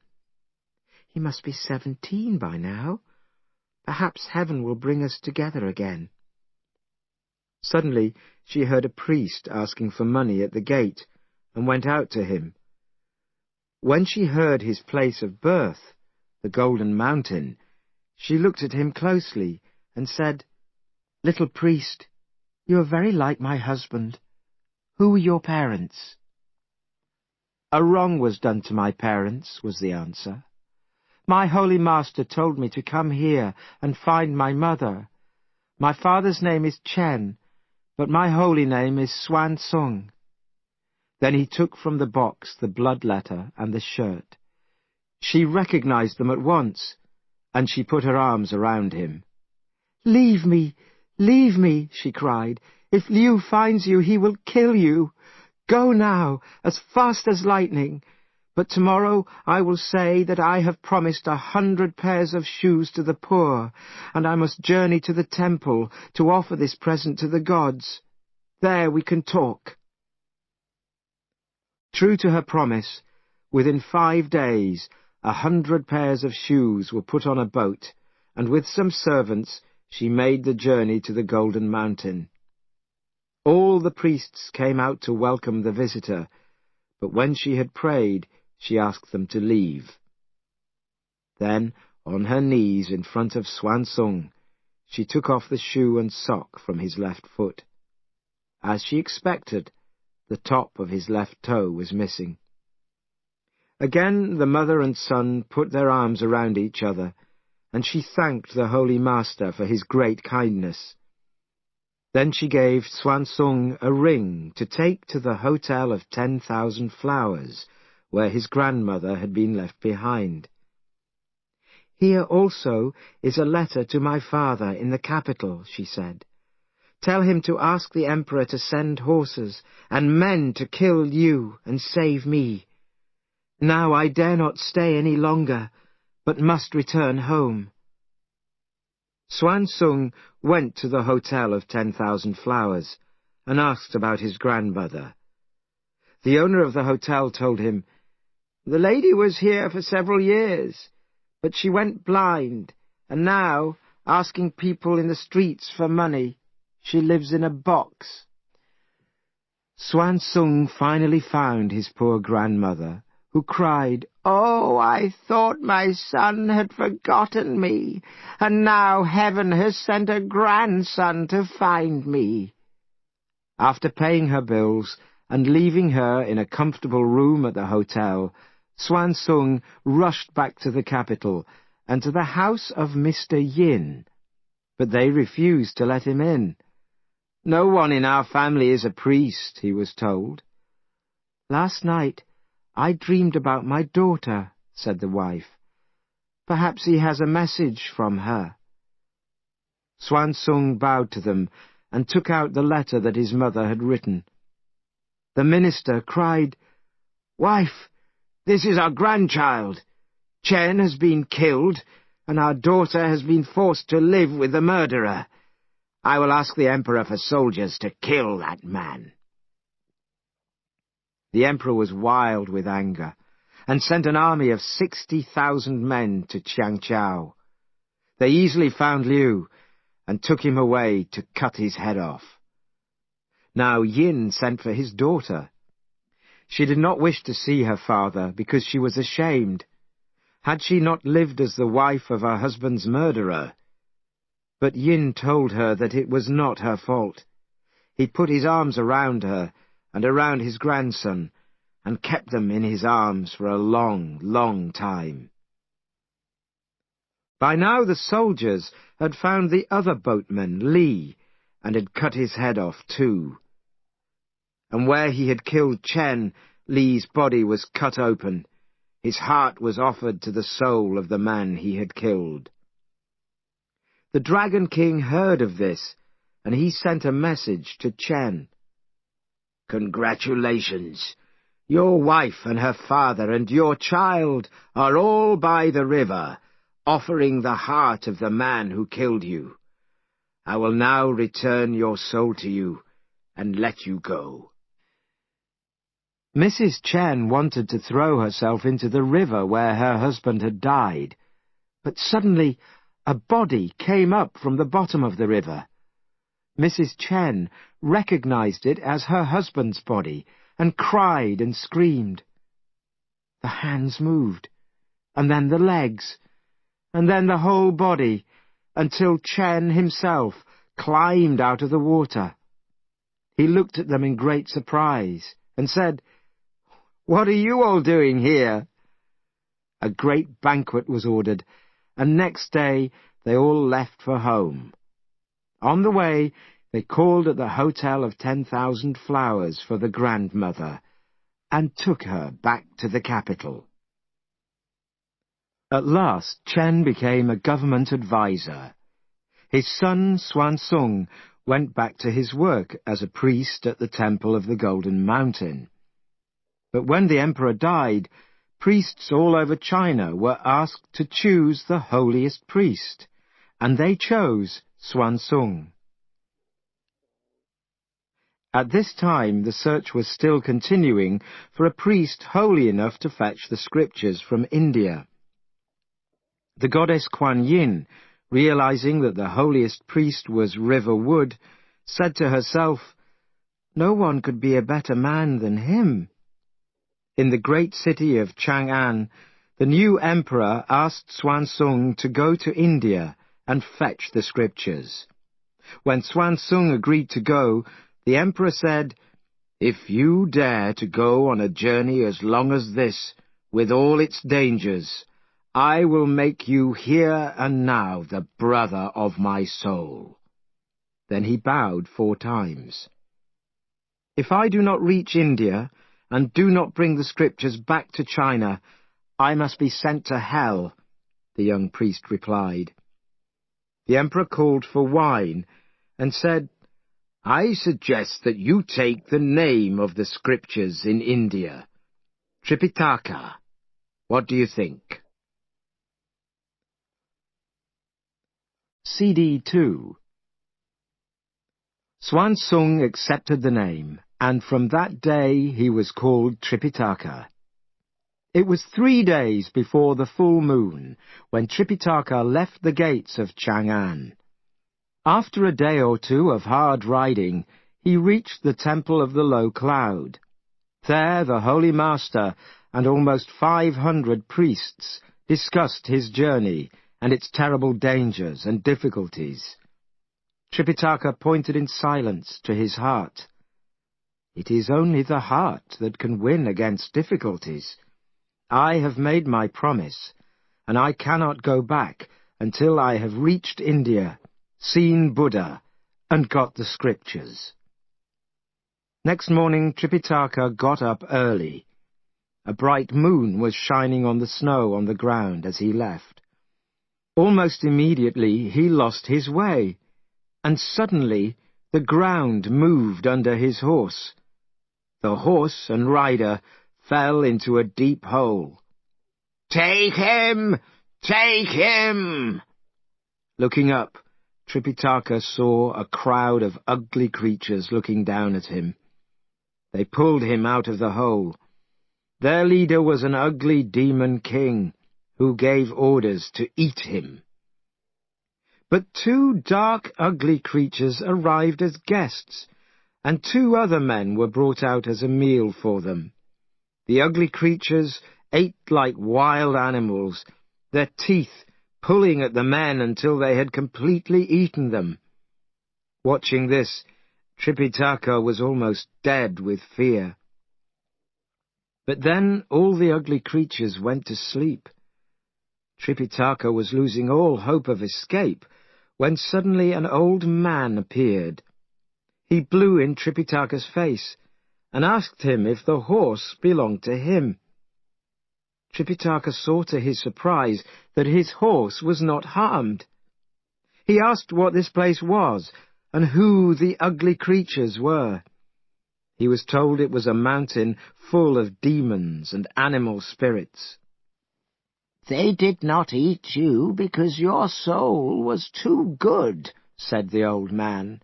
Speaker 1: "He must be 17 by now. Perhaps heaven will bring us together again." Suddenly she heard a priest asking for money at the gate, and went out to him. When she heard his place of birth, the Golden Mountain, she looked at him closely and said, "Little priest, you are very like my husband. Who were your parents?" "A wrong was done to my parents," was the answer. "My Holy Master told me to come here and find my mother. My father's name is Chen, but my holy name is Xuanzong." Then he took from the box the blood letter and the shirt. She recognized them at once, and she put her arms around him. Leave me, she cried. "If Liu finds you, he will kill you. Go now, as fast as lightning. But tomorrow I will say that I have promised 100 pairs of shoes to the poor, and I must journey to the temple to offer this present to the gods. There we can talk." True to her promise, within 5 days 100 pairs of shoes were put on a boat, and with some servants she made the journey to the Golden Mountain. All the priests came out to welcome the visitor, but when she had prayed, she asked them to leave. Then, on her knees in front of Xuanzong, she took off the shoe and sock from his left foot. As she expected, the top of his left toe was missing. Again the mother and son put their arms around each other, and she thanked the Holy Master for his great kindness. Then she gave Xuanzong a ring to take to the Hotel of 10,000 Flowers, where his grandmother had been left behind. "Here also is a letter to my father in the capital," she said. "Tell him to ask the Emperor to send horses and men to kill you and save me. Now I dare not stay any longer, but must return home." Xuanzong went to the Hotel of 10,000 Flowers and asked about his grandmother. The owner of the hotel told him, "The lady was here for several years, but she went blind, and now, asking people in the streets for money, she lives in a box." Xuanzong finally found his poor grandmother, who cried, "Oh, I thought my son had forgotten me, and now heaven has sent a grandson to find me." After paying her bills and leaving her in a comfortable room at the hotel, Xuanzong rushed back to the capital and to the house of Mr. Yin, but they refused to let him in. "No one in our family is a priest," he was told. "Last night I dreamed about my daughter," said the wife. "Perhaps he has a message from her." Xuanzong bowed to them and took out the letter that his mother had written. The minister cried, "Wife, this is our grandchild. Chen has been killed, and our daughter has been forced to live with the murderer. I will ask the Emperor for soldiers to kill that man." The Emperor was wild with anger, and sent an army of 60,000 men to Qiangqiao. They easily found Liu and took him away to cut his head off. Now Yin sent for his daughter. She did not wish to see her father because she was ashamed. Had she not lived as the wife of her husband's murderer? But Yin told her that it was not her fault. He put his arms around her and around his grandson, and kept them in his arms for a long, long time. By now the soldiers had found the other boatman, Li, and had cut his head off too. And where he had killed Chen, Li's body was cut open. His heart was offered to the soul of the man he had killed. The Dragon King heard of this, and he sent a message to Chen. "Congratulations! Your wife and her father and your child are all by the river, offering the heart of the man who killed you. I will now return your soul to you and let you go." Mrs. Chen wanted to throw herself into the river where her husband had died, but suddenly a body came up from the bottom of the river. Mrs. Chen recognized it as her husband's body and cried and screamed. The hands moved, and then the legs, and then the whole body, until Chen himself climbed out of the water. He looked at them in great surprise and said, "What are you all doing here?" A great banquet was ordered, and next day they all left for home. On the way, they called at the Hotel of 10,000 Flowers for the grandmother, and took her back to the capital. At last, Chen became a government advisor. His son, Xuanzong, went back to his work as a priest at the Temple of the Golden Mountain. But when the emperor died, priests all over China were asked to choose the holiest priest, and they chose Xuanzong. At this time, the search was still continuing for a priest holy enough to fetch the scriptures from India. The goddess Kuan Yin, realizing that the holiest priest was River Wood, said to herself, "No one could be a better man than him." In the great city of Chang'an, the new emperor asked Xuanzong to go to India and fetch the scriptures. When Xuanzong agreed to go, the emperor said, "If you dare to go on a journey as long as this, with all its dangers, I will make you here and now the brother of my soul." Then he bowed 4 times. "If I do not reach India, and do not bring the scriptures back to China, I must be sent to hell," the young priest replied. The emperor called for wine and said, "I suggest that you take the name of the scriptures in India, Tripitaka. What do you think?" CD 2. Xuanzong accepted the name, and from that day he was called Tripitaka. It was 3 days before the full moon when Tripitaka left the gates of Chang'an. After a day or 2 of hard riding, he reached the Temple of the Low Cloud. There the Holy Master and almost 500 priests discussed his journey and its terrible dangers and difficulties. Tripitaka pointed in silence to his heart. "It is only the heart that can win against difficulties. I have made my promise, and I cannot go back until I have reached India, seen Buddha, and got the scriptures." Next morning Tripitaka got up early. A bright moon was shining on the snow on the ground as he left. Almost immediately he lost his way, and suddenly the ground moved under his horse. The horse and rider fell into a deep hole. "Take him! Take him!" Looking up, Tripitaka saw a crowd of ugly creatures looking down at him. They pulled him out of the hole. Their leader was an ugly demon king who gave orders to eat him. But 2 dark, ugly creatures arrived as guests, and 2 other men were brought out as a meal for them. The ugly creatures ate like wild animals, their teeth pulling at the men until they had completely eaten them. Watching this, Tripitaka was almost dead with fear. But then all the ugly creatures went to sleep. Tripitaka was losing all hope of escape when suddenly an old man appeared. He blew in Tripitaka's face and asked him if the horse belonged to him. Tripitaka saw to his surprise that his horse was not harmed. He asked what this place was and who the ugly creatures were. He was told it was a mountain full of demons and animal spirits.
Speaker 2: "They did not eat you because your soul was too good," said the old man.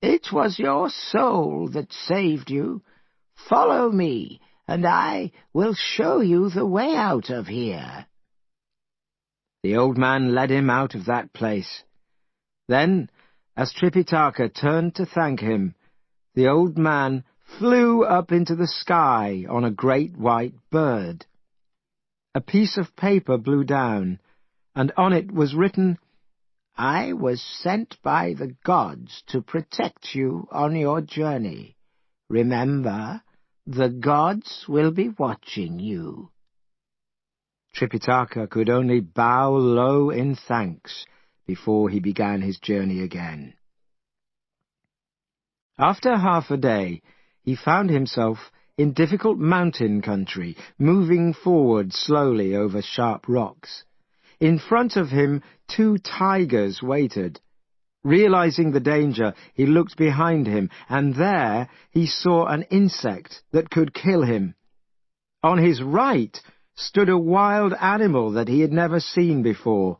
Speaker 2: "It was your soul that saved you. Follow me, and I will show you the way out of here."
Speaker 1: The old man led him out of that place. Then, as Tripitaka turned to thank him, the old man flew up into the sky on a great white bird. A piece of paper blew down, and on it was written, "I was sent by the gods to protect you on your journey. Remember, the gods will be watching you." Tripitaka could only bow low in thanks before he began his journey again. After half a day, he found himself in difficult mountain country, moving forward slowly over sharp rocks. In front of him, 2 tigers waited. Realizing the danger, he looked behind him, and there he saw an insect that could kill him. On his right stood a wild animal that he had never seen before.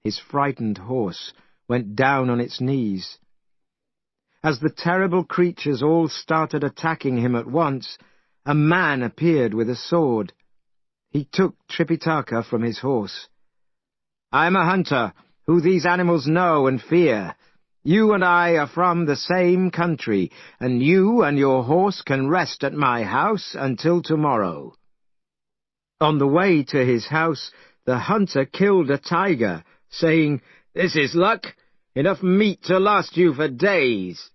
Speaker 1: His frightened horse went down on its knees. As the terrible creatures all started attacking him at once, a man appeared with a sword. He took Tripitaka from his horse. "I am a hunter, who these animals know and fear. You and I are from the same country, and you and your horse can rest at my house until tomorrow." On the way to his house, the hunter killed a tiger, saying, "This is luck. Enough meat to last you for days."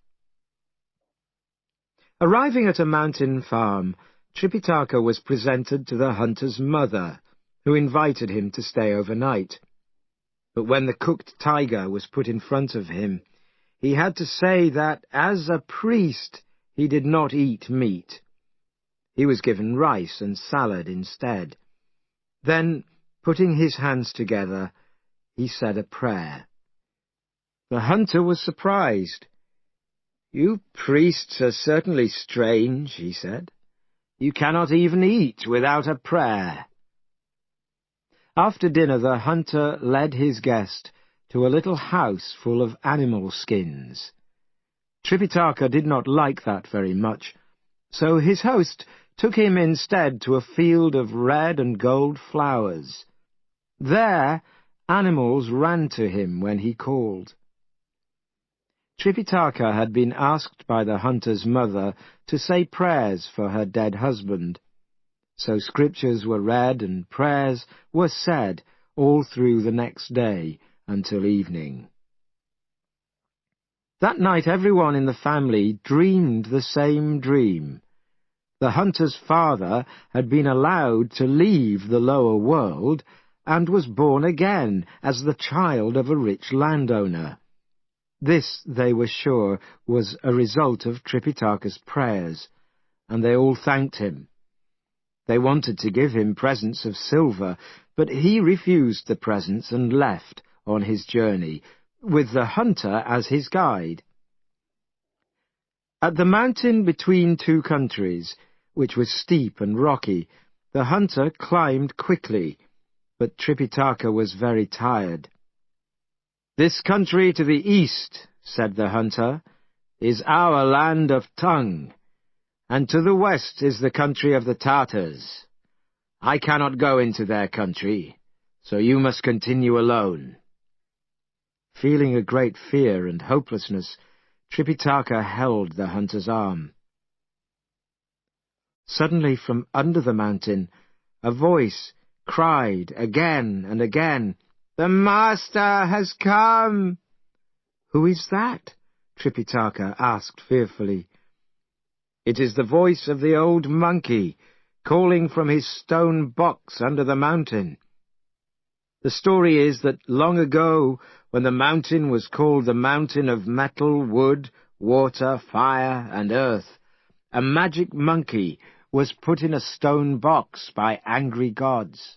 Speaker 1: Arriving at a mountain farm, Tripitaka was presented to the hunter's mother, who invited him to stay overnight. But when the cooked tiger was put in front of him, he had to say that, as a priest, he did not eat meat. He was given rice and salad instead. Then, putting his hands together, he said a prayer. The hunter was surprised. "You priests are certainly strange," he said. "You cannot even eat without a prayer." After dinner, the hunter led his guest to a little house full of animal skins. Tripitaka did not like that very much, so his host took him instead to a field of red and gold flowers. There, animals ran to him when he called. Tripitaka had been asked by the hunter's mother to say prayers for her dead husband. So scriptures were read and prayers were said all through the next day until evening. That night everyone in the family dreamed the same dream. The hunter's father had been allowed to leave the lower world and was born again as the child of a rich landowner. This, they were sure, was a result of Tripitaka's prayers, and they all thanked him. They wanted to give him presents of silver, but he refused the presents and left on his journey, with the hunter as his guide. At the mountain between 2 countries, which was steep and rocky, the hunter climbed quickly, but Tripitaka was very tired. "This country to the east," said the hunter, "is our land of tongue, and to the west is the country of the Tartars. I cannot go into their country, so you must continue alone." Feeling a great fear and hopelessness, Tripitaka held the hunter's arm. Suddenly, from under the mountain, a voice cried again and again, "The master has come!" "Who is that?" Tripitaka asked fearfully. "It is the voice of the old monkey, calling from his stone box under the mountain. The story is that long ago, when the mountain was called the Mountain of Metal, Wood, Water, Fire, and Earth, a magic monkey was put in a stone box by angry gods.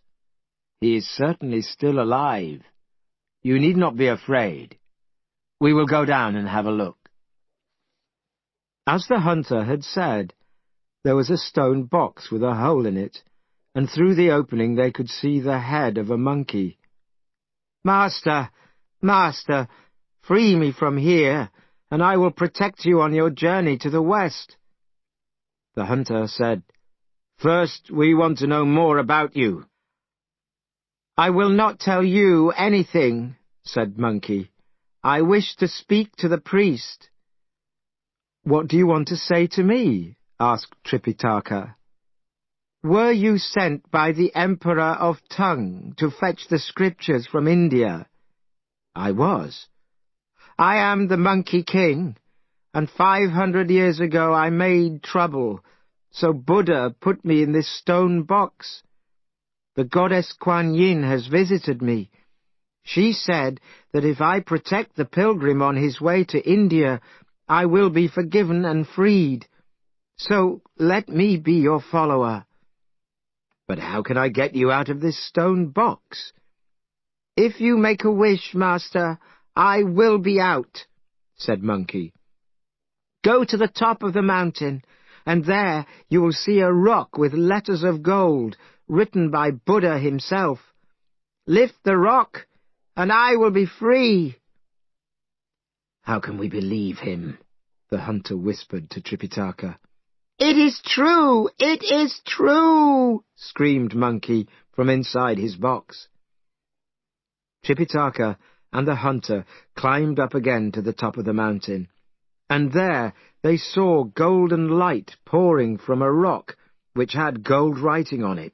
Speaker 1: He is certainly still alive. You need not be afraid. We will go down and have a look." As the hunter had said, there was a stone box with a hole in it, and through the opening they could see the head of a monkey. "Master, master, free me from here, and I will protect you on your journey to the west." The hunter said, "First, we want to know more about you." "I will not tell you anything," said Monkey. "I wish to speak to the priest." "What do you want to say to me?" asked Tripitaka. "Were you sent by the Emperor of Tung to fetch the scriptures from India?" "I was." "I am the Monkey King, and 500 years ago I made trouble, so Buddha put me in this stone box. The goddess Kuan Yin has visited me. She said that if I protect the pilgrim on his way to India, I will be forgiven and freed. So let me be your follower." "But how can I get you out of this stone box?" "If you make a wish, master, I will be out," said Monkey. "Go to the top of the mountain, and there you will see a rock with letters of gold written by Buddha himself. Lift the rock, and I will be free." "How can we believe him?" the hunter whispered to Tripitaka. "It is true! It is true!" screamed Monkey from inside his box. Tripitaka and the hunter climbed up again to the top of the mountain, and there they saw golden light pouring from a rock which had gold writing on it.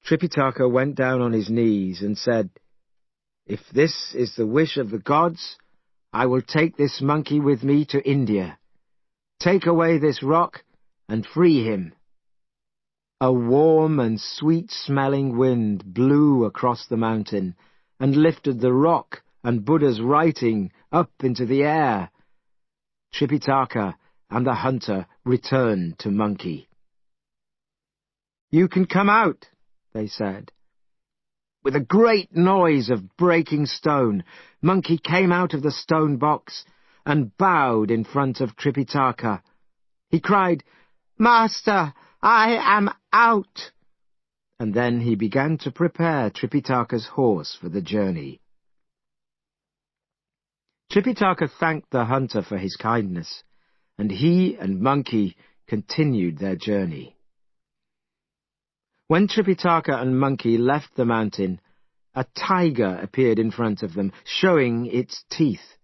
Speaker 1: Tripitaka went down on his knees and said, "If this is the wish of the gods, I will take this monkey with me to India. Take away this rock and free him." A warm and sweet-smelling wind blew across the mountain and lifted the rock and Buddha's writing up into the air. Tripitaka and the hunter returned to Monkey. "You can come out," they said. With a great noise of breaking stone, Monkey came out of the stone box and bowed in front of Tripitaka. He cried, "Master, I am out!" And then he began to prepare Tripitaka's horse for the journey. Tripitaka thanked the hunter for his kindness, and he and Monkey continued their journey. When Tripitaka and Monkey left the mountain, a tiger appeared in front of them, showing its teeth.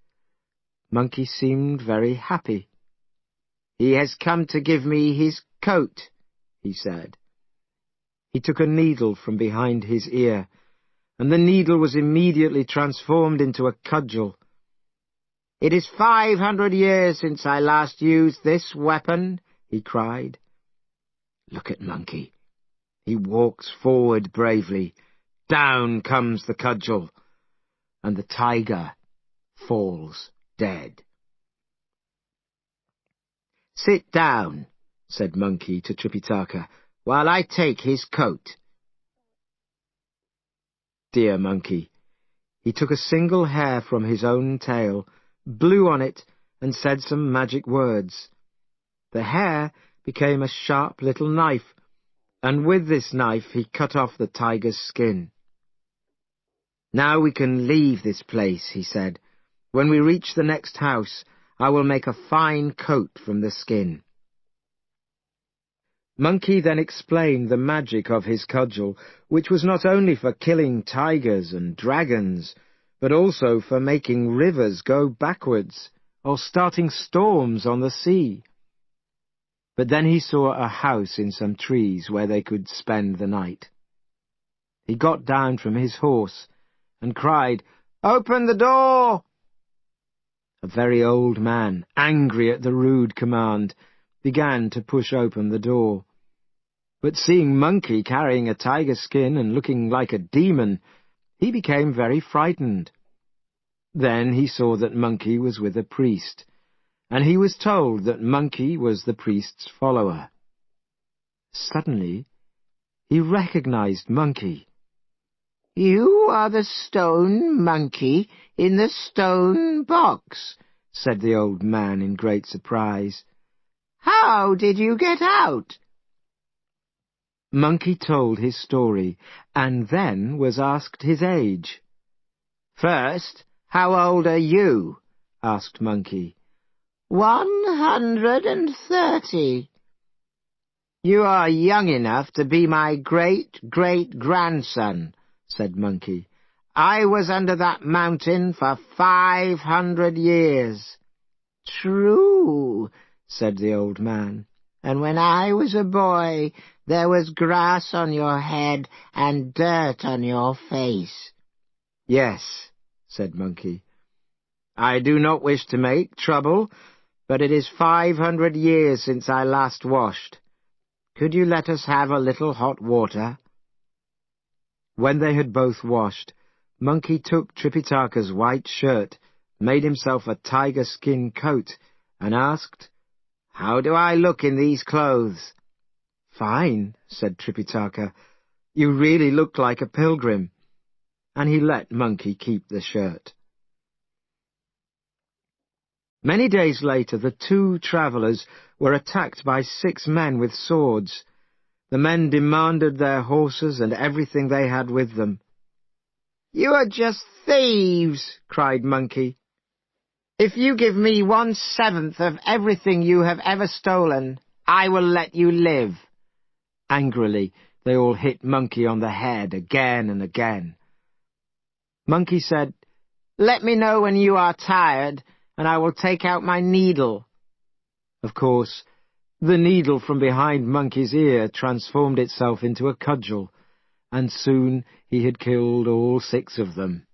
Speaker 1: Monkey seemed very happy. "He has come to give me his coat," he said. He took a needle from behind his ear, and the needle was immediately transformed into a cudgel. "It is 500 years since I last used this weapon," he cried. Look at Monkey. He walks forward bravely. Down comes the cudgel, and the tiger falls dead. "Sit down," said Monkey to Tripitaka, "while I take his coat." Dear Monkey, he took a single hair from his own tail, blew on it, and said some magic words. The hair became a sharp little knife, and with this knife he cut off the tiger's skin. "Now we can leave this place," he said. "When we reach the next house, I will make a fine coat from the skin." Monkey then explained the magic of his cudgel, which was not only for killing tigers and dragons, but also for making rivers go backwards, or starting storms on the sea. But then he saw a house in some trees where they could spend the night. He got down from his horse and cried, "Open the door!" A very old man, angry at the rude command, began to push open the door. But seeing Monkey carrying a tiger skin and looking like a demon, he became very frightened. Then he saw that Monkey was with a priest, and he was told that Monkey was the priest's follower. Suddenly, he recognized Monkey.
Speaker 2: "You are the stone monkey in the stone box," said the old man in great surprise. "How did you get out?"
Speaker 1: Monkey told his story, and then was asked his age.
Speaker 2: "First, how old are you?"
Speaker 1: asked Monkey.
Speaker 2: 130. "You are young enough to be my great-great-grandson," said Monkey. "I was under that mountain for 500 years. "True," said the old man. "And when I was a boy, there was grass on your head and dirt on your face."
Speaker 1: "Yes," said Monkey. "I do not wish to make trouble, but it is 500 years since I last washed. Could you let us have a little hot water?" When they had both washed, Monkey took Tripitaka's white shirt, made himself a tiger skin coat, and asked, "How do I look in these clothes?" "Fine," said Tripitaka. "You really look like a pilgrim." And he let Monkey keep the shirt. Many days later, the two travellers were attacked by 6 men with swords. The men demanded their horses and everything they had with them.
Speaker 2: "You are just thieves," cried Monkey. "If you give me 1/7 of everything you have ever stolen, I will let you live."
Speaker 1: Angrily, they all hit Monkey on the head again and again. Monkey said,
Speaker 2: "Let me know when you are tired, and I will take out my needle."
Speaker 1: Of course, the needle from behind Monkey's ear transformed itself into a cudgel, and soon he had killed all 6 of them.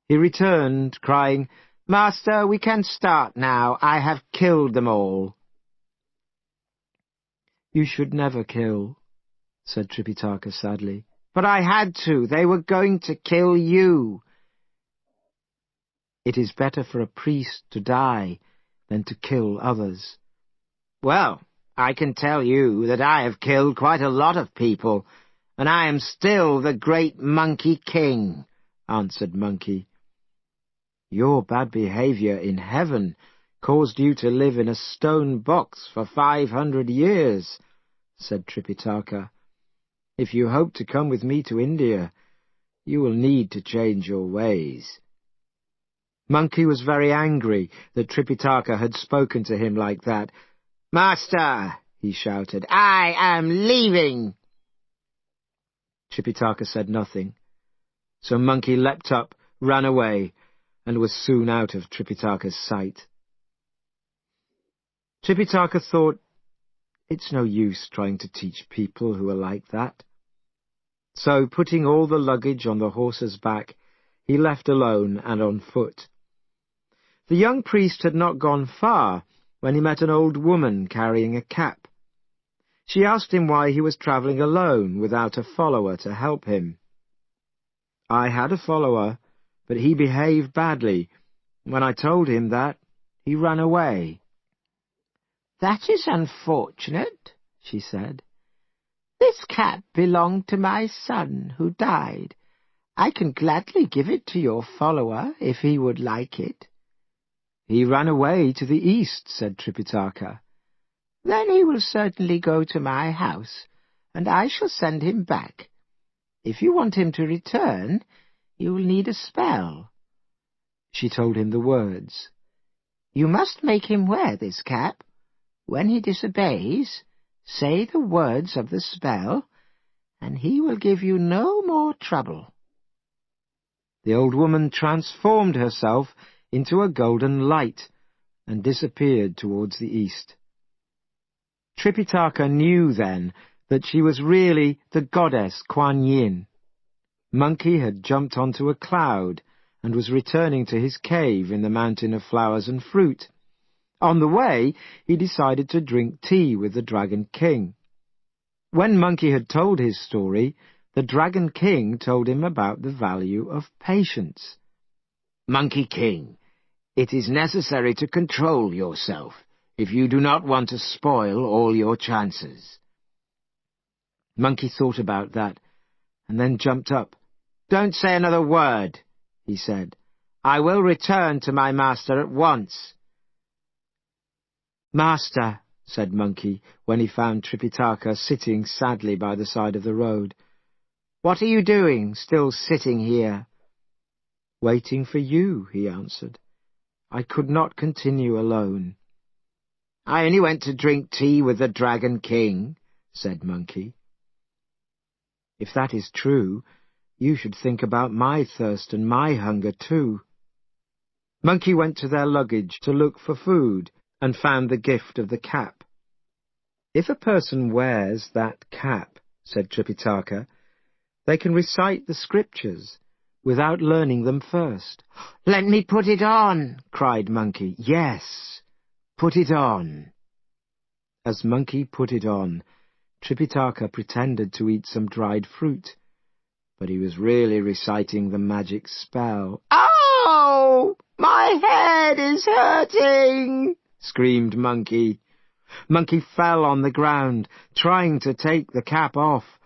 Speaker 1: He returned, crying, "Master, we can start now. I have killed them all." "You should never kill," said Tripitaka sadly.
Speaker 2: "But I had to. They were going to kill you."
Speaker 1: "It is better for a priest to die than to kill others."
Speaker 2: "Well, I can tell you that I have killed quite a lot of people, and I am still the great Monkey King," answered Monkey.
Speaker 1: "Your bad behavior in heaven caused you to live in a stone box for 500 years, said Tripitaka. "If you hope to come with me to India, you will need to change your ways." Monkey was very angry that Tripitaka had spoken to him like that.
Speaker 2: "Master," he shouted, "I am leaving."
Speaker 1: Tripitaka said nothing, so Monkey leapt up, ran away, and was soon out of Tripitaka's sight. Tripitaka thought, "It's no use trying to teach people who are like that." So, putting all the luggage on the horse's back, he left alone and on foot. The young priest had not gone far when he met an old woman carrying a cap. She asked him why he was travelling alone without a follower to help him. "I had a follower, but he behaved badly. When I told him that, he ran away."
Speaker 2: "That is unfortunate," she said. "This cap belonged to my son, who died. I can gladly give it to your follower, if he would like it."
Speaker 1: "He ran away to the east," said Tripitaka.
Speaker 2: "Then he will certainly go to my house, and I shall send him back. If you want him to return, you will need a spell."
Speaker 1: She told him the words.
Speaker 2: "You must make him wear this cap. When he disobeys, Say the words of the spell, and he will give you no more trouble."
Speaker 1: The old woman transformed herself into a golden light and disappeared towards the east. Tripitaka knew then that she was really the goddess Kuan Yin. Monkey had jumped onto a cloud and was returning to his cave in the mountain of flowers and fruit. On the way, he decided to drink tea with the Dragon King. When Monkey had told his story, the Dragon King told him about the value of patience.
Speaker 2: "Monkey King, it is necessary to control yourself if you do not want to spoil all your chances."
Speaker 1: Monkey thought about that, and then jumped up.
Speaker 2: "Don't say another word," he said. "I will return to my master at once."
Speaker 1: "Master," said Monkey, when he found Tripitaka sitting sadly by the side of the road,
Speaker 2: "what are you doing, still sitting here?"
Speaker 1: "Waiting for you," he answered. "I could not continue alone."
Speaker 2: "I only went to drink tea with the Dragon King," said Monkey.
Speaker 1: "If that is true, you should think about my thirst and my hunger too." Monkey went to their luggage to look for food and found the gift of the cap. "If a person wears that cap," said Tripitaka, "they can recite the scriptures without learning them first."
Speaker 2: "Let me put it on," cried Monkey.
Speaker 1: "Yes, put it on." As Monkey put it on, Tripitaka pretended to eat some dried fruit, but he was really reciting the magic spell.
Speaker 2: "Oh, my head is hurting!"
Speaker 1: screamed Monkey. Monkey fell on the ground, trying to take the cap off,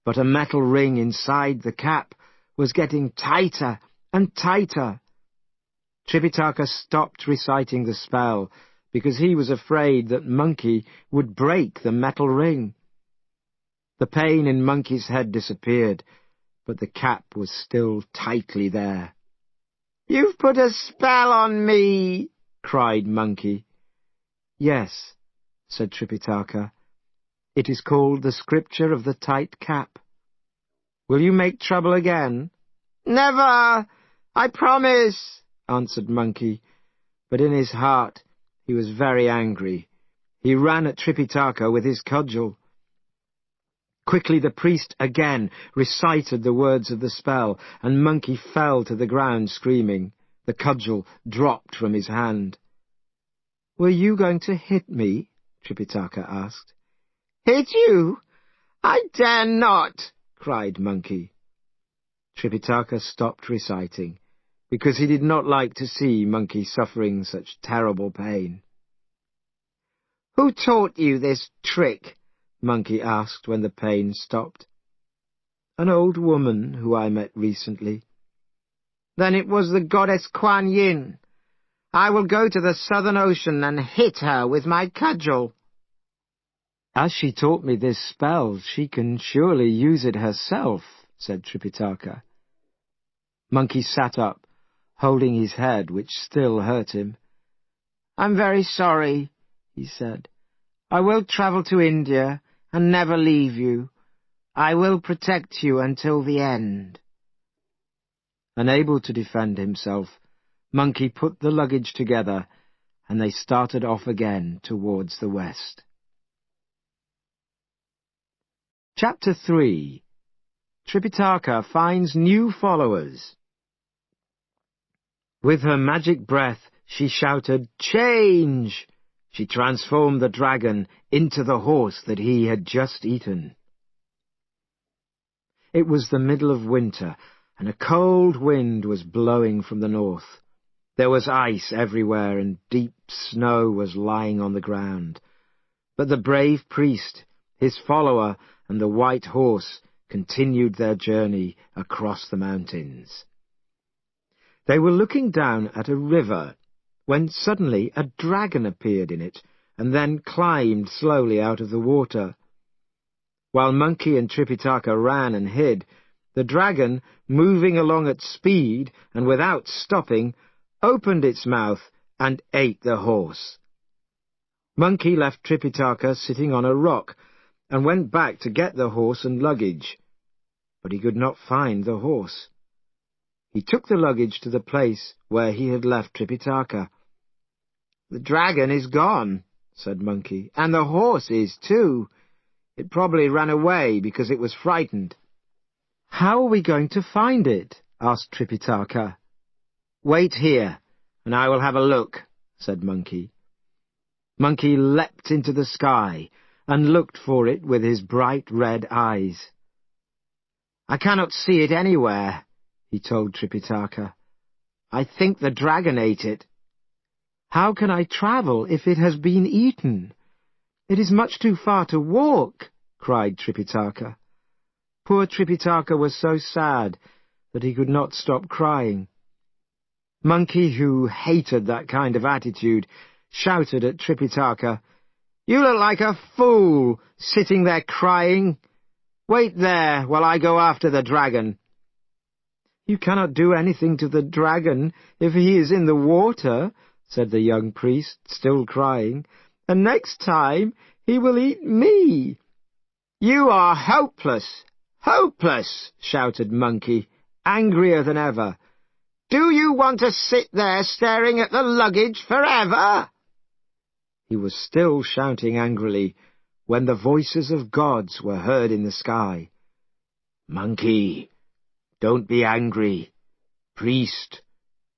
Speaker 1: but a metal ring inside the cap was getting tighter and tighter. Tripitaka stopped reciting the spell because he was afraid that Monkey would break the metal ring. The pain in Monkey's head disappeared, but the cap was still tightly there.
Speaker 2: "You've put a spell on me!"
Speaker 1: cried Monkey. "Yes," said Tripitaka. "It is called the Scripture of the Tight Cap. Will you make trouble again?"
Speaker 2: "Never! I promise,"
Speaker 1: answered Monkey, but in his heart he was very angry. He ran at Tripitaka with his cudgel. Quickly the priest again recited the words of the spell, and Monkey fell to the ground screaming. The cudgel dropped from his hand. "Were you going to hit me?" Tripitaka asked.
Speaker 2: "Hit you? I dare not!" cried Monkey.
Speaker 1: Tripitaka stopped reciting, because he did not like to see Monkey suffering such terrible pain.
Speaker 2: "Who taught you this trick?"
Speaker 1: Monkey asked when the pain stopped. "An old woman who I met recently."
Speaker 2: "Then it was the goddess Kuan Yin. I will go to the Southern Ocean and hit her with my cudgel."
Speaker 1: "As she taught me this spell, she can surely use it herself," said Tripitaka. Monkey sat up, holding his head, which still hurt him.
Speaker 2: "I'm very sorry," he said. "I will travel to India and never leave you. I will protect you until the end."
Speaker 1: Unable to defend himself, Monkey put the luggage together, and they started off again towards the west. Chapter 3. Tripitaka finds new followers. With her magic breath, she shouted, "Change!" She transformed the dragon into the horse that he had just eaten. It was the middle of winter, and a cold wind was blowing from the north. There was ice everywhere, and deep snow was lying on the ground. But the brave priest, his follower, and the white horse continued their journey across the mountains. They were looking down at a river, when suddenly a dragon appeared in it, and then climbed slowly out of the water. While Monkey and Tripitaka ran and hid, the dragon, moving along at speed and without stopping, opened its mouth and ate the horse. Monkey left Tripitaka sitting on a rock and went back to get the horse and luggage, but he could not find the horse. He took the luggage to the place where he had left Tripitaka. "The dragon is gone," said Monkey, "and the horse is too. It probably ran away because it was frightened." "How are we going to find it?" asked Tripitaka. "Wait here, and I will have a look," said Monkey. Monkey leapt into the sky and looked for it with his bright red eyes. "I cannot see it anywhere," he told Tripitaka. "I think the dragon ate it." "How can I travel if it has been eaten? It is much too far to walk," cried Tripitaka. Poor Tripitaka was so sad that he could not stop crying. Monkey, who hated that kind of attitude, shouted at Tripitaka, "You look like a fool, sitting there crying. Wait there while I go after the dragon." "You cannot do anything to the dragon if he is in the water," said the young priest, still crying, "and next time he will eat me." "You are hopeless, hopeless," shouted Monkey, angrier than ever. "Do you want to sit there staring at the luggage forever?" He was still shouting angrily when the voices of gods were heard in the sky. "Monkey, don't be angry. Priest,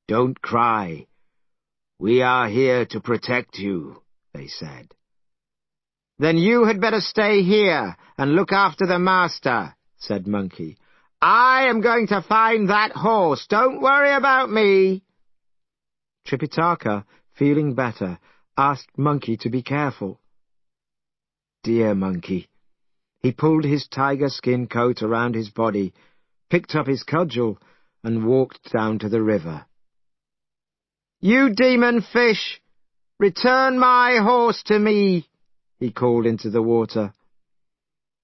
Speaker 1: don't cry. We are here to protect you," they said. "Then you had better stay here and look after the master," said Monkey. "I am going to find that horse. Don't worry about me." Tripitaka, feeling better, asked Monkey to be careful. Dear Monkey. He pulled his tiger skin coat around his body, picked up his cudgel, and walked down to the river. "You demon fish! Return my horse to me!" he called into the water.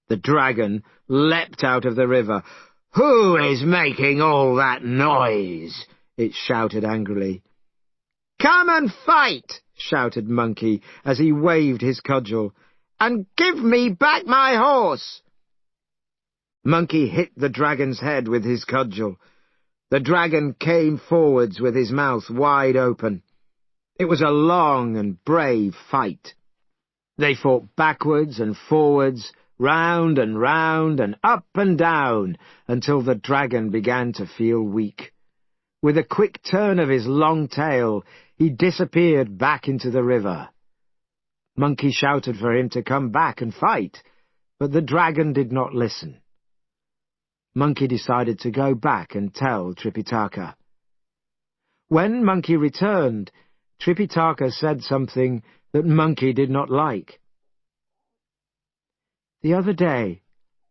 Speaker 1: The dragon leapt out of the river. "Who is making all that noise?" it shouted angrily. "Come and fight!" shouted Monkey as he waved his cudgel, "and give me back my horse!" Monkey hit the dragon's head with his cudgel. The dragon came forwards with his mouth wide open. It was a long and brave fight. They fought backwards and forwards, round and up and down, until the dragon began to feel weak. With a quick turn of his long tail, he disappeared back into the river. Monkey shouted for him to come back and fight, but the dragon did not listen. Monkey decided to go back and tell Tripitaka. When Monkey returned, Tripitaka said something that Monkey did not like. "The other day,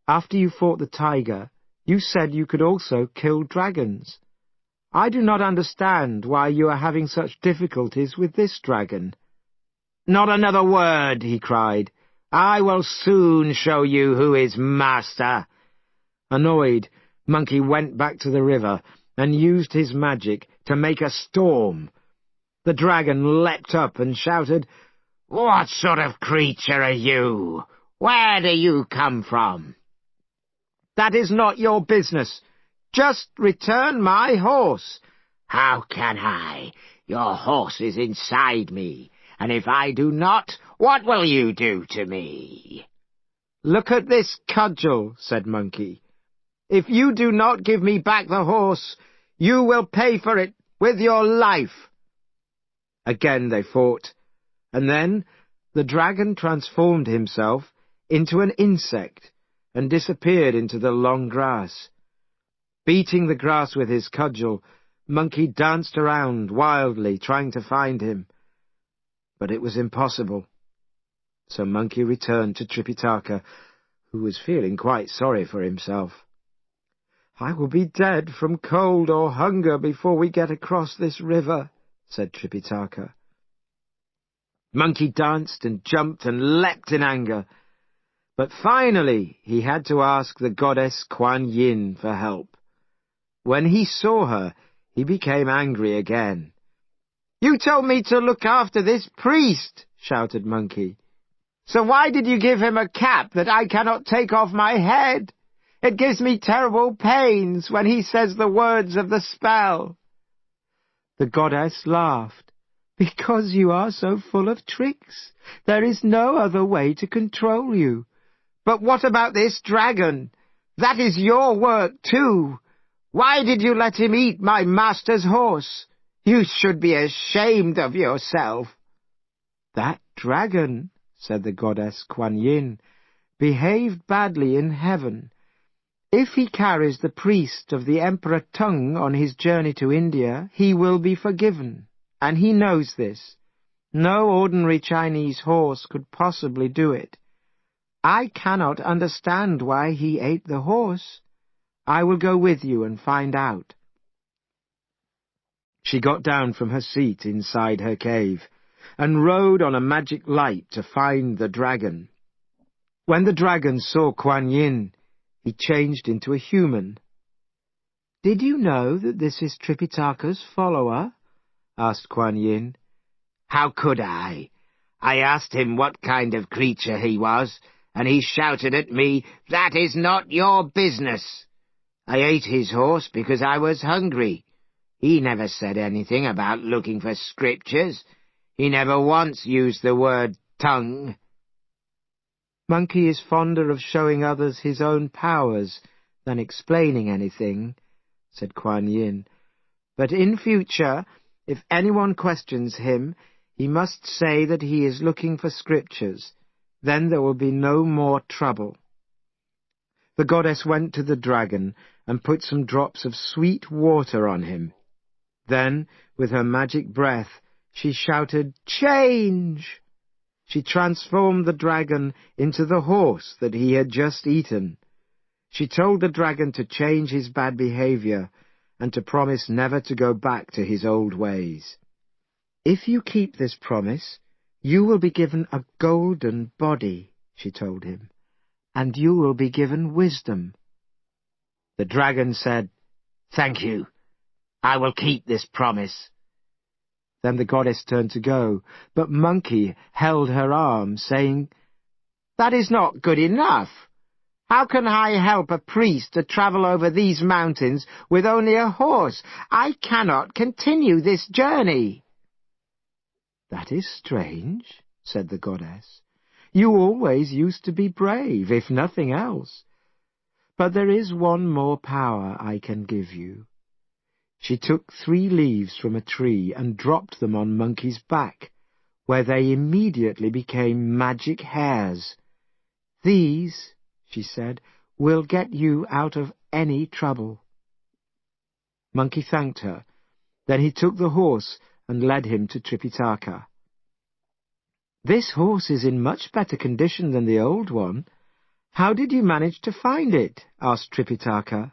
Speaker 1: after you fought the tiger, you said you could also kill dragons. I do not understand why you are having such difficulties with this dragon." "Not another word," he cried. "I will soon show you who is master." Annoyed, Monkey went back to the river and used his magic to make a storm. The dragon leapt up and shouted, "What sort of creature are you? Where do you come from?" "That is not your business. Just return my horse." "How can I? Your horse is inside me, and if I do not, what will you do to me?" "Look at this cudgel," said Monkey. "If you do not give me back the horse, you will pay for it with your life." Again they fought, and then the dragon transformed himself into an insect and disappeared into the long grass. Beating the grass with his cudgel, Monkey danced around wildly, trying to find him. But it was impossible. So Monkey returned to Tripitaka, who was feeling quite sorry for himself. "I will be dead from cold or hunger before we get across this river," said Tripitaka. Monkey danced and jumped and leapt in anger. But finally he had to ask the goddess Kuan Yin for help. When he saw her, he became angry again. "You told me to look after this priest," shouted Monkey. "So why did you give him a cap that I cannot take off my head? It gives me terrible pains when he says the words of the spell." The goddess laughed. "Because you are so full of tricks. There is no other way to control you." "But what about this dragon? That is your work too. Why did you let him eat my master's horse? You should be ashamed of yourself." "That dragon," said the goddess Kuan Yin, "behaved badly in heaven. If he carries the priest of the Emperor Tung on his journey to India, he will be forgiven, and he knows this. No ordinary Chinese horse could possibly do it. I cannot understand why he ate the horse. I will go with you and find out." She got down from her seat inside her cave and rode on a magic light to find the dragon. When the dragon saw Kuan Yin, he changed into a human. "Did you know that this is Tripitaka's follower?" asked Kuan Yin. "How could I? I asked him what kind of creature he was, and he shouted at me, 'That is not your business.' I ate his horse because I was hungry. He never said anything about looking for scriptures. He never once used the word tongue." "Monkey is fonder of showing others his own powers than explaining anything," said Kuan Yin. "But in future, if anyone questions him, he must say that he is looking for scriptures. Then there will be no more trouble." The goddess went to the dragon and put some drops of sweet water on him. Then, with her magic breath, she shouted, "Change!" She transformed the dragon into the horse that he had just eaten. She told the dragon to change his bad behavior and to promise never to go back to his old ways. "If you keep this promise, you will be given a golden body," she told him, "and you will be given wisdom." The dragon said, "Thank you. I will keep this promise." Then the goddess turned to go, but Monkey held her arm, saying, "That is not good enough. How can I help a priest to travel over these mountains with only a horse? I cannot continue this journey." "That is strange," said the goddess. "You always used to be brave, if nothing else. But there is one more power I can give you." She took 3 leaves from a tree and dropped them on Monkey's back, where they immediately became magic hairs. "These," she said, "will get you out of any trouble." Monkey thanked her. Then he took the horse and led him to Tripitaka. "This horse is in much better condition than the old one. How did you manage to find it?" asked Tripitaka.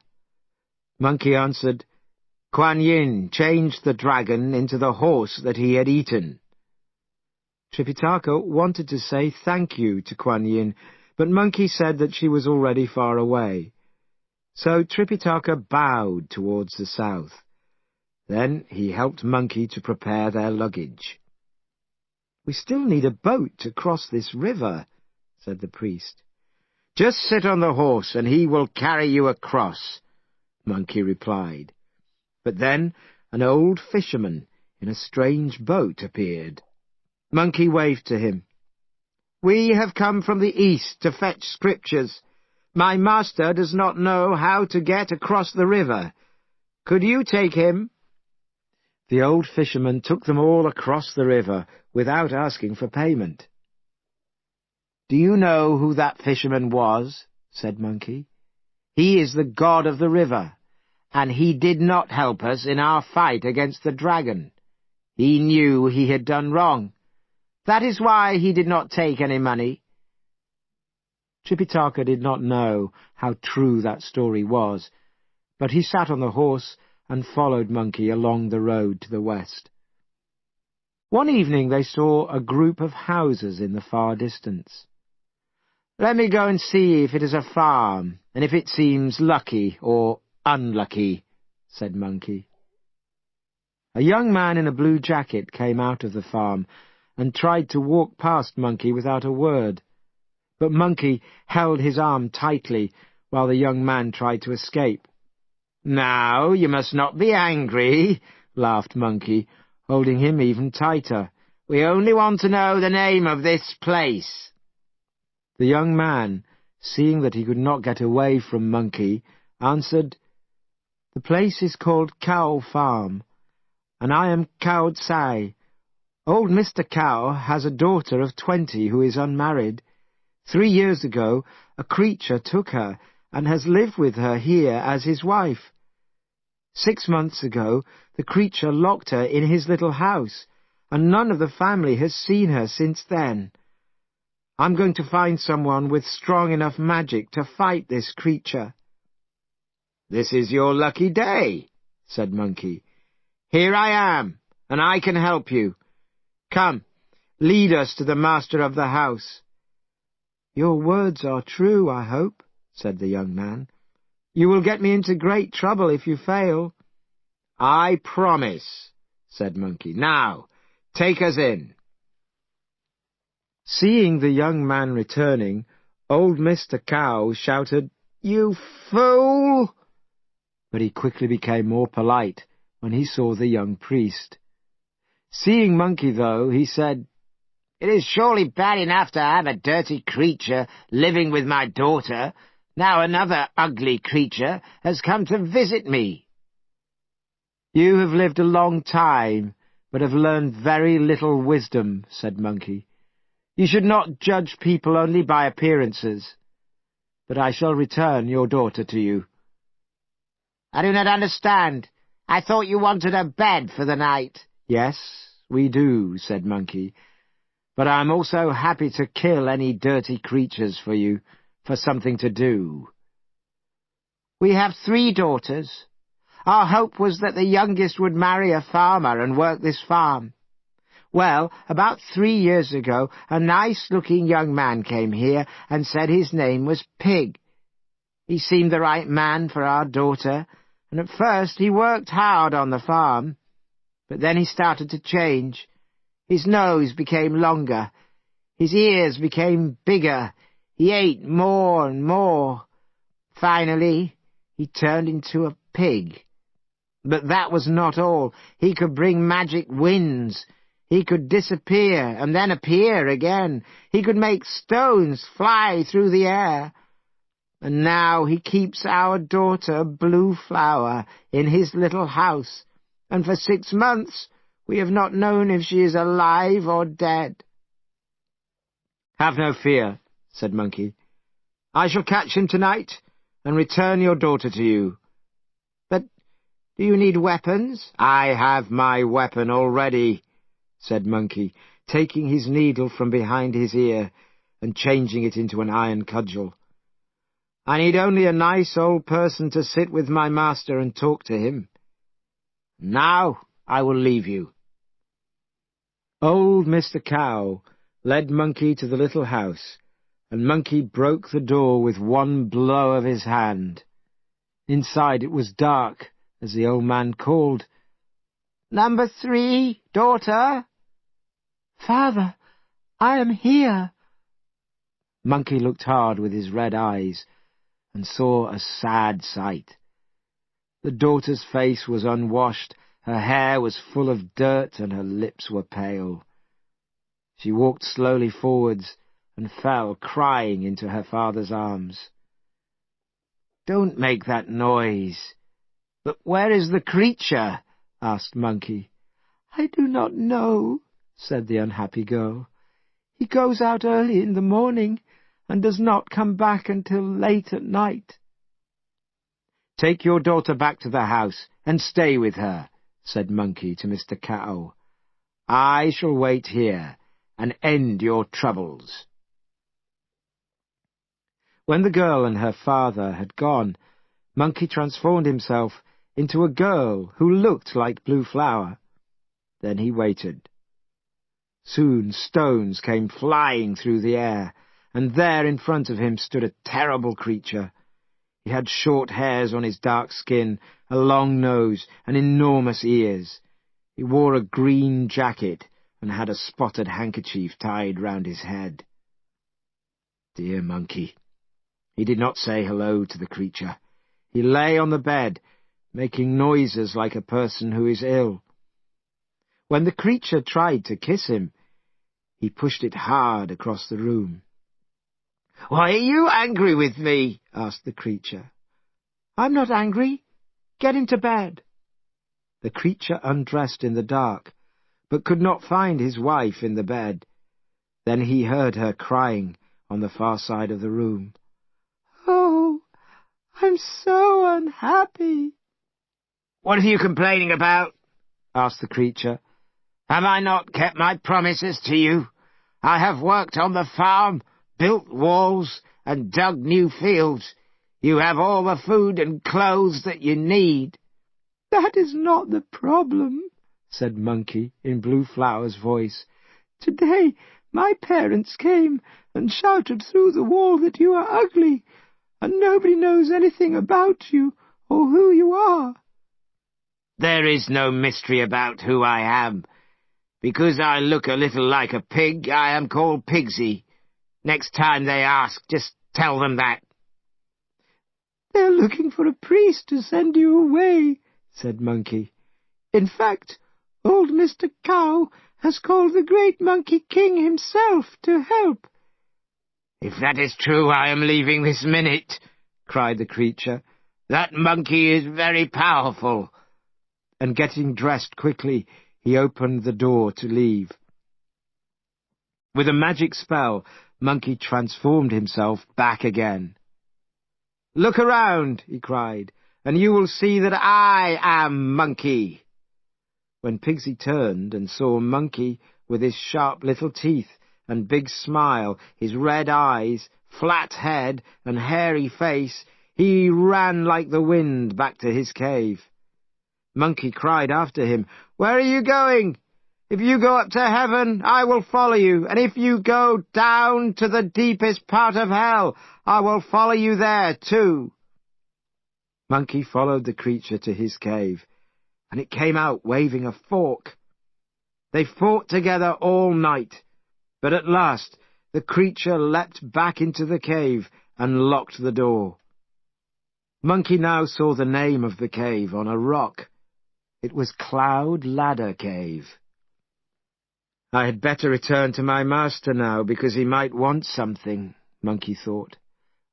Speaker 1: Monkey answered, "Kuan Yin changed the dragon into the horse that he had eaten." Tripitaka wanted to say thank you to Kuan Yin, but Monkey said that she was already far away. So Tripitaka bowed towards the south. Then he helped Monkey to prepare their luggage. "We still need a boat to cross this river," said the priest. "Just sit on the horse and he will carry you across," Monkey replied. But then an old fisherman in a strange boat appeared. Monkey waved to him. "We have come from the east to fetch scriptures. My master does not know how to get across the river. Could you take him?" The old fisherman took them all across the river without asking for payment. "Do you know who that fisherman was?" said Monkey. "He is the god of the river, and he did not help us in our fight against the dragon. He knew he had done wrong. That is why he did not take any money." Tripitaka did not know how true that story was, but he sat on the horse and followed Monkey along the road to the west. One evening they saw a group of houses in the far distance. "Let me go and see if it is a farm, and if it seems lucky or unlucky," said Monkey. A young man in a blue jacket came out of the farm and tried to walk past Monkey without a word. But Monkey held his arm tightly while the young man tried to escape. "Now, you must not be angry," laughed Monkey, holding him even tighter. "We only want to know the name of this place." The young man, seeing that he could not get away from Monkey, answered, "The place is called Cow Farm, and I am Cow Tsai. Old Mr. Cow has a daughter of 20 who is unmarried. 3 years ago, a creature took her and has lived with her here as his wife. 6 months ago, the creature locked her in his little house, and none of the family has seen her since then. I'm going to find someone with strong enough magic to fight this creature." "This is your lucky day," said Monkey. "Here I am, and I can help you. Come, lead us to the master of the house." "Your words are true, I hope," said the young man. "You will get me into great trouble if you fail." "I promise," said Monkey. "Now, take us in." Seeing the young man returning, old Mr. Cow shouted, "You fool!" But he quickly became more polite when he saw the young priest. Seeing Monkey, though, he said, "It is surely bad enough to have a dirty creature living with my daughter. Now another ugly creature has come to visit me." "You have lived a long time, but have learned very little wisdom," said Monkey. "You should not judge people only by appearances. But I shall return your daughter to you." "I do not understand. I thought you wanted a bed for the night." "Yes, we do," said Monkey. "But I am also happy to kill any dirty creatures for you, for something to do." "We have 3 daughters. Our hope was that the youngest would marry a farmer and work this farm. Well, about 3 years ago, a nice-looking young man came here and said his name was Pig. He seemed the right man for our daughter, and at first he worked hard on the farm. But then he started to change. His nose became longer. His ears became bigger. He ate more and more. Finally, he turned into a pig. But that was not all. He could bring magic winds. He could disappear and then appear again. He could make stones fly through the air. And now he keeps our daughter, Blue Flower, in his little house, and for 6 months we have not known if she is alive or dead." "Have no fear," said Monkey. "I shall catch him tonight and return your daughter to you." "But do you need weapons?" "I have my weapon already," said Monkey, taking his needle from behind his ear and changing it into an iron cudgel. "I need only a nice old person to sit with my master and talk to him. Now I will leave you." Old Mr. Cow led Monkey to the little house, and Monkey broke the door with one blow of his hand. Inside it was dark as the old man called, "Number 3, daughter?" "Father, I am here." Monkey looked hard with his red eyes and saw a sad sight. The daughter's face was unwashed, her hair was full of dirt, and her lips were pale. She walked slowly forwards and fell crying into her father's arms. "Don't make that noise." "But where is the creature?" asked Monkey. "I do not know," said the unhappy girl. "He goes out early in the morning and does not come back until late at night." "Take your daughter back to the house and stay with her," said Monkey to Mr. Cow. "I shall wait here and end your troubles." When the girl and her father had gone, Monkey transformed himself into a girl who looked like Blue Flower. Then he waited. Soon stones came flying through the air, and there in front of him stood a terrible creature. He had short hairs on his dark skin, a long nose, and enormous ears. He wore a green jacket and had a spotted handkerchief tied round his head. Dear monkey! He did not say hello to the creature. He lay on the bed, making noises like a person who is ill. When the creature tried to kiss him, he pushed it hard across the room. "Why are you angry with me?" asked the creature. "I'm not angry. Get into bed." The creature undressed in the dark, but could not find his wife in the bed. Then he heard her crying on the far side of the room. "Oh, I'm so unhappy." "What are you complaining about?" asked the creature. "Have I not kept my promises to you? I have worked on the farm, built walls, and dug new fields. You have all the food and clothes that you need." "That is not the problem," said Monkey in Blue Flower's voice. "Today my parents came and shouted through the wall that you are ugly, and nobody knows anything about you or who you are." "There is no mystery about who I am. Because I look a little like a pig, I am called Pigsy. Next time they ask, just tell them that." "They're looking for a priest to send you away," said Monkey. "In fact, old Mr. Cow has called the great Monkey King himself to help." "If that is true, I am leaving this minute," cried the creature. "That monkey is very powerful." And getting dressed quickly, he opened the door to leave. With a magic spell, Monkey transformed himself back again. "Look around," he cried, "and you will see that I am Monkey." When Pigsy turned and saw Monkey with his sharp little teeth and big smile, his red eyes, flat head, and hairy face, he ran like the wind back to his cave. Monkey cried after him, "Where are you going? If you go up to heaven, I will follow you, and if you go down to the deepest part of hell, I will follow you there too." Monkey followed the creature to his cave, and it came out waving a fork. They fought together all night, but at last the creature leapt back into the cave and locked the door. Monkey now saw the name of the cave on a rock. It was Cloud Ladder Cave. "I had better return to my master now, because he might want something," Monkey thought.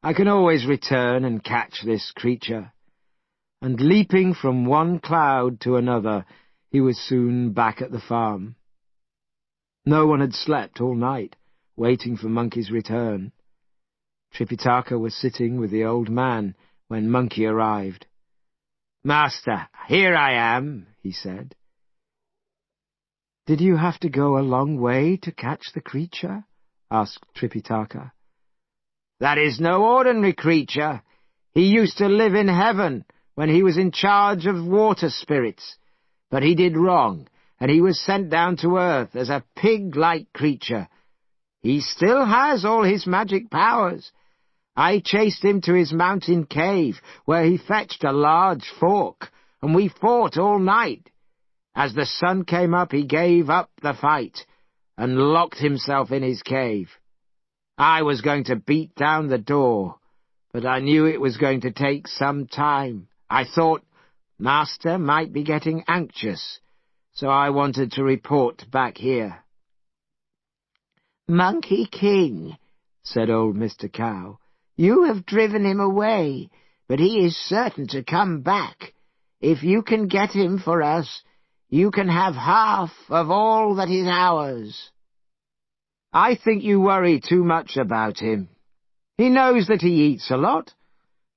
Speaker 1: "I can always return and catch this creature." And leaping from one cloud to another, he was soon back at the farm. No one had slept all night, waiting for Monkey's return. Tripitaka was sitting with the old man when Monkey arrived. "Master, here I am," he said. "Did you have to go a long way to catch the creature?" asked Tripitaka. "That is no ordinary creature. He used to live in heaven when he was in charge of water spirits. But he did wrong, and he was sent down to earth as a pig-like creature. He still has all his magic powers. I chased him to his mountain cave, where he fetched a large fork, and we fought all night. As the sun came up, he gave up the fight and locked himself in his cave. I was going to beat down the door, but I knew it was going to take some time. I thought Master might be getting anxious, so I wanted to report back here." "Monkey King," said old Mr. Cow, "you have driven him away, but he is certain to come back. If you can get him for us, you can have half of all that is ours." "I think you worry too much about him. He knows that he eats a lot,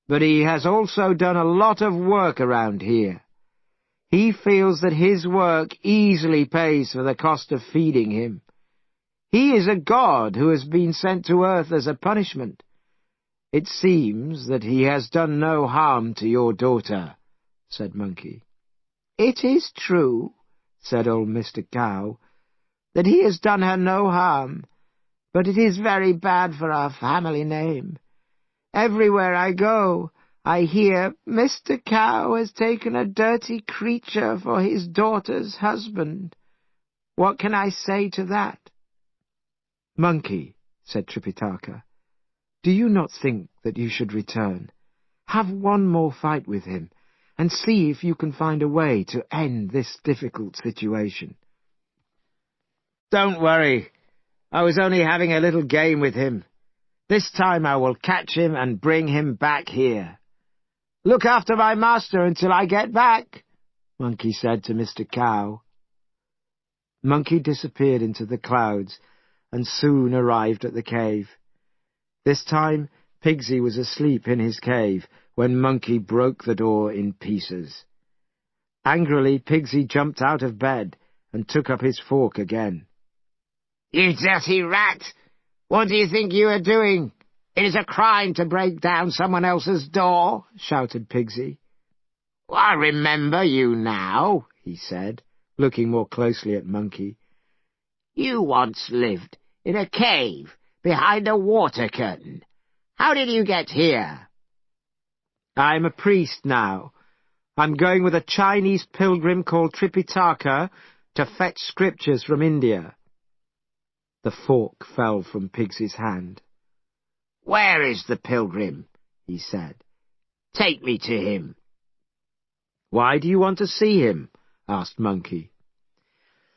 Speaker 1: but he has also done a lot of work around here. He feels that his work easily pays for the cost of feeding him. He is a god who has been sent to earth as a punishment. It seems that he has done no harm to your daughter," said Monkey. "It is true," said old Mr. Cow, "that he has done her no harm, but it is very bad for our family name. Everywhere I go, I hear Mr. Cow has taken a dirty creature for his daughter's husband. What can I say to that?" "Monkey," said Tripitaka, "do you not think that you should return? Have one more fight with him, and see if you can find a way to end this difficult situation." "Don't worry. I was only having a little game with him. This time I will catch him and bring him back here. Look after my master until I get back," Monkey said to Mr. Cow. Monkey disappeared into the clouds and soon arrived at the cave. This time Pigsy was asleep in his cave when Monkey broke the door in pieces. Angrily, Pigsy jumped out of bed and took up his fork again. "You dirty rat! What do you think you are doing? It is a crime to break down someone else's door," shouted Pigsy. "I remember you now," he said, looking more closely at Monkey. "You once lived in a cave behind a water curtain. How did you get here?" "I'm a priest now. I'm going with a Chinese pilgrim called Tripitaka to fetch scriptures from India." The fork fell from Pigsy's hand. "Where is the pilgrim?" he said. "Take me to him." "Why do you want to see him?" asked Monkey.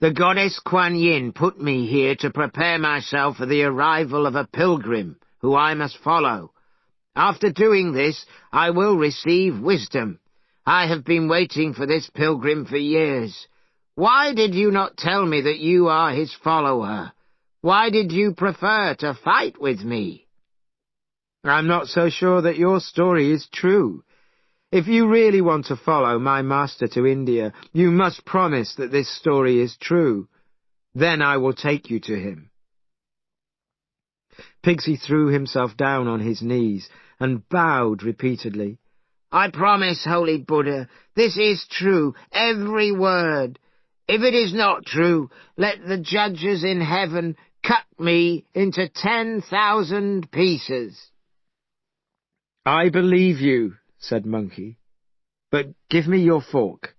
Speaker 1: "The goddess Kuan Yin put me here to prepare myself for the arrival of a pilgrim who I must follow. After doing this, I will receive wisdom. I have been waiting for this pilgrim for years. Why did you not tell me that you are his follower? Why did you prefer to fight with me?" "I'm not so sure that your story is true. If you really want to follow my master to India, you must promise that this story is true. Then I will take you to him." Pigsy threw himself down on his knees and bowed repeatedly. "I promise, Holy Buddha, this is true, every word. If it is not true, let the judges in heaven cut me into 10,000 pieces." "I believe you," said Monkey, "but give me your fork."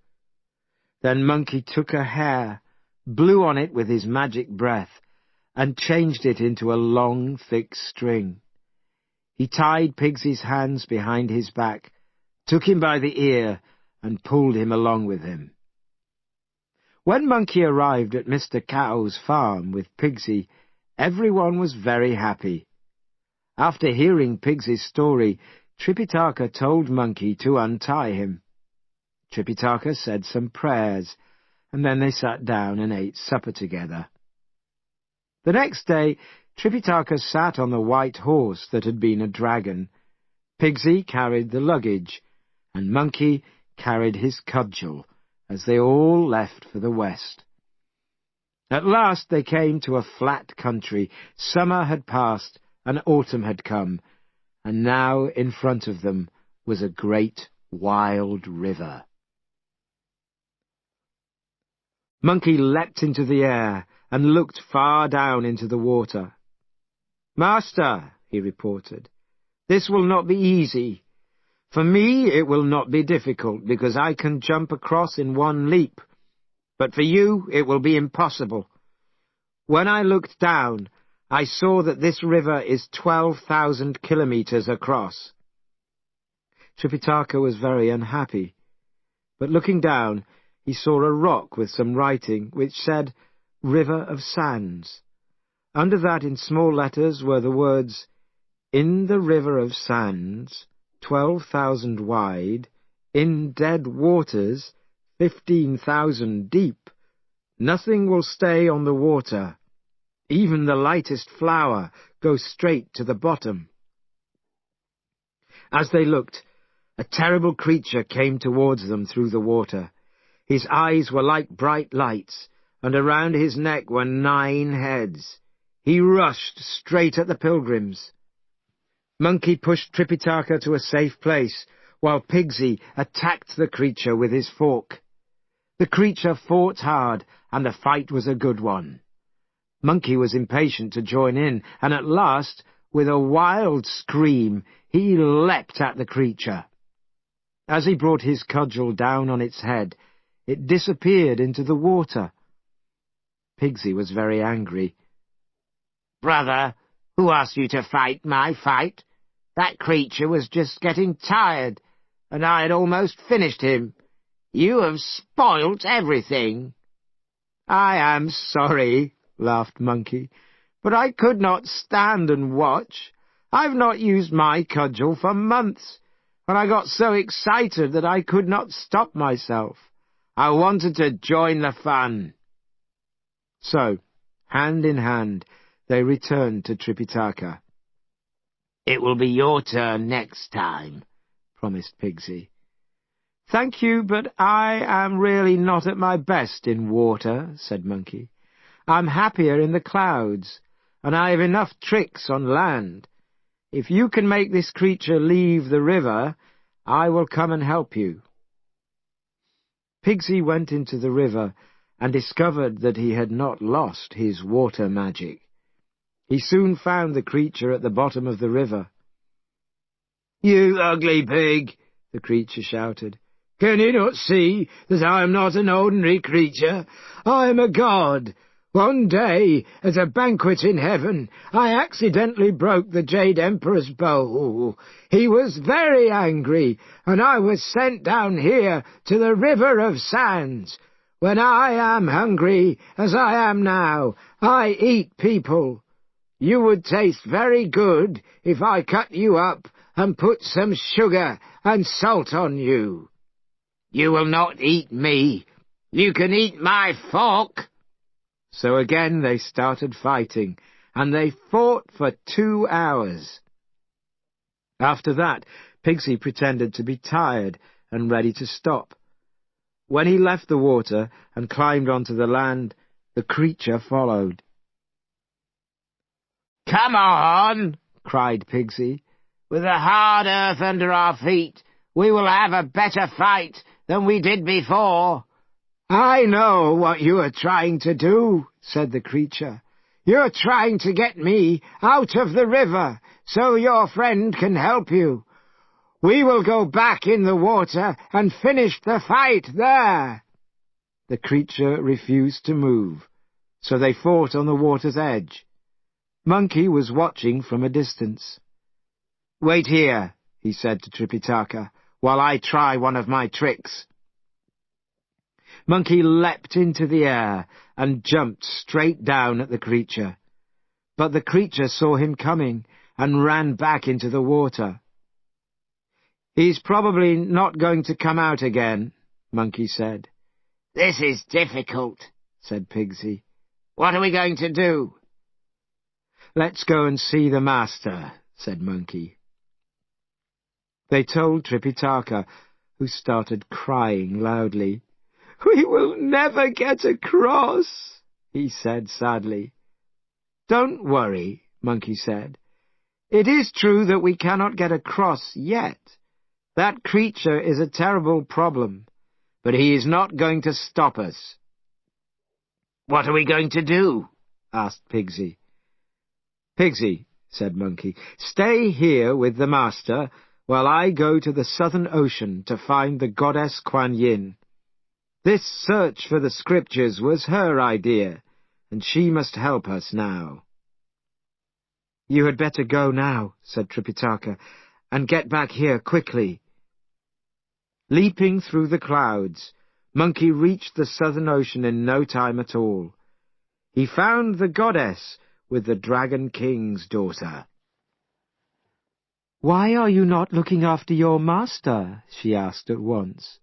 Speaker 1: Then Monkey took a hair, blew on it with his magic breath, and changed it into a long, thick string. He tied Pigsy's hands behind his back, took him by the ear, and pulled him along with him. When Monkey arrived at Mr. Cow's farm with Pigsy, everyone was very happy. After hearing Pigsy's story, Tripitaka told Monkey to untie him. Tripitaka said some prayers, and then they sat down and ate supper together. The next day, Tripitaka sat on the white horse that had been a dragon. Pigsy carried the luggage, and Monkey carried his cudgel, as they all left for the west. At last they came to a flat country. Summer had passed, and autumn had come, and now in front of them was a great wild river. Monkey leapt into the air and looked far down into the water. "Master," he reported, "this will not be easy. For me it will not be difficult, because I can jump across in one leap. But for you it will be impossible. When I looked down, I saw that this river is 12,000 kilometers across." Tripitaka was very unhappy, but looking down, he saw a rock with some writing which said, "River of Sands." Under that in small letters were the words, "In the river of sands, 12,000 wide, in dead waters, 15,000 deep, nothing will stay on the water. Even the lightest flower goes straight to the bottom." As they looked, a terrible creature came towards them through the water. His eyes were like bright lights, and around his neck were 9 heads. He rushed straight at the pilgrims. Monkey pushed Tripitaka to a safe place, while Pigsy attacked the creature with his fork. The creature fought hard, and the fight was a good one. Monkey was impatient to join in, and at last, with a wild scream, he leapt at the creature. As he brought his cudgel down on its head, it disappeared into the water. Pigsy was very angry.
Speaker 2: "Brother, who asked you to fight my fight? That creature was just getting tired, and I had almost finished him. You have spoilt everything."
Speaker 1: "I am sorry," laughed Monkey, "but I could not stand and watch. I've not used my cudgel for months, and I got so excited that I could not stop myself. I wanted to join the fun." So, hand in hand, they returned to Tripitaka.
Speaker 2: "It will be your turn next time," promised Pigsy.
Speaker 1: "Thank you, but I am really not at my best in water," said Monkey. "I'm happier in the clouds, and I have enough tricks on land. If you can make this creature leave the river, I will come and help you." Pigsy went into the river and discovered that he had not lost his water magic. He soon found the creature at the bottom of the river. "You ugly pig!" the creature shouted. "Can you not see that I am not an ordinary creature? I am a god. One day, at a banquet in heaven, I accidentally broke the Jade Emperor's bowl. He was very angry, and I was sent down here to the River of Sands. When I am hungry, as I am now, I eat people. You would taste very good if I cut you up and put some sugar and salt on you."
Speaker 2: "You will not eat me. You can eat my fork."
Speaker 1: So again they started fighting, and they fought for 2 hours. After that, Pigsy pretended to be tired and ready to stop. When he left the water and climbed onto the land, the creature followed.
Speaker 2: "Come on," cried Pigsy. "With the hard earth under our feet, we will have a better fight than we did before."
Speaker 1: "I know what you are trying to do," said the creature. "You're trying to get me out of the river so your friend can help you. We will go back in the water and finish the fight there." The creature refused to move, so they fought on the water's edge. Monkey was watching from a distance. "Wait here," he said to Tripitaka, "while I try one of my tricks." Monkey leapt into the air and jumped straight down at the creature. But the creature saw him coming and ran back into the water. "He's probably not going to come out again," Monkey said.
Speaker 2: "This is difficult," said Pigsy. "What are we going to do?"
Speaker 1: "Let's go and see the master," said Monkey. They told Tripitaka, who started crying loudly. "We will never get across," he said sadly. "Don't worry," Monkey said. "It is true that we cannot get across yet. That creature is a terrible problem, but he is not going to stop us."
Speaker 2: "What are we going to do?"
Speaker 1: asked Pigsy. "Pigsy," said Monkey, "stay here with the master while I go to the Southern Ocean to find the goddess Kuan Yin. This search for the scriptures was her idea, and she must help us now." "You had better go now," said Tripitaka, "and get back here quickly." Leaping through the clouds, Monkey reached the Southern Ocean in no time at all. He found the goddess with the Dragon King's daughter. "Why are you not looking after your master?" she asked at once.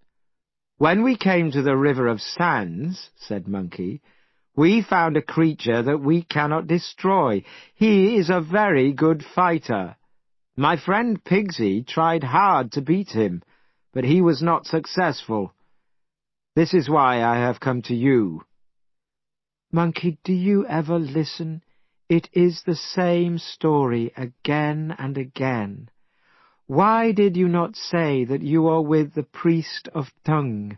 Speaker 1: "When we came to the River of Sands," said Monkey, "we found a creature that we cannot destroy. He is a very good fighter. My friend Pigsy tried hard to beat him, but he was not successful. This is why I have come to you." "Monkey, do you ever listen? It is the same story again and again. Why did you not say that you are with the priest of Tung?"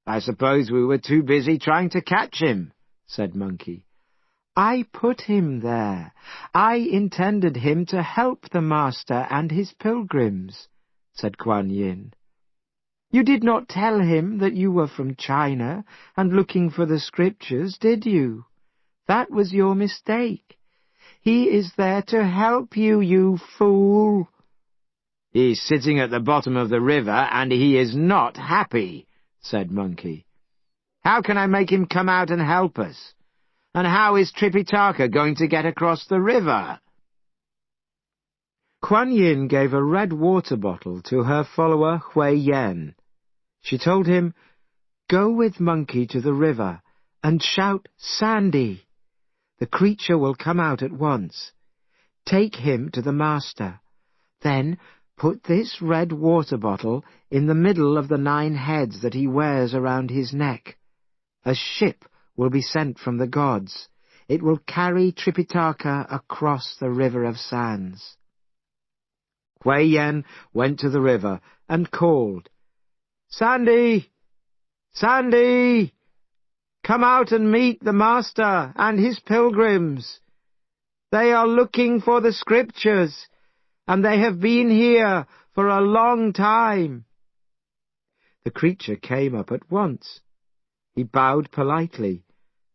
Speaker 1: "I suppose we were too busy trying to catch him," said Monkey. "I put him there. I intended him to help the master and his pilgrims," said Kuan Yin. You did not tell him that you were from China and looking for the Scriptures, did you? That was your mistake. He is there to help you, you fool." "He's sitting at the bottom of the river, and he is not happy," said Monkey. "How can I make him come out and help us? And how is Tripitaka going to get across the river?" Kuan Yin gave a red water bottle to her follower Hui Yen. She told him, "Go with Monkey to the river and shout, 'Sandy!' The creature will come out at once. Take him to the master. Then put this red water bottle in the middle of the 9 heads that he wears around his neck. A ship will be sent from the gods. It will carry Tripitaka across the river of sands." Hui Yen went to the river and called, "Sandy! Sandy! Come out and meet the master and his pilgrims. They are looking for the Scriptures, and they have been here for a long time." The creature came up at once. He bowed politely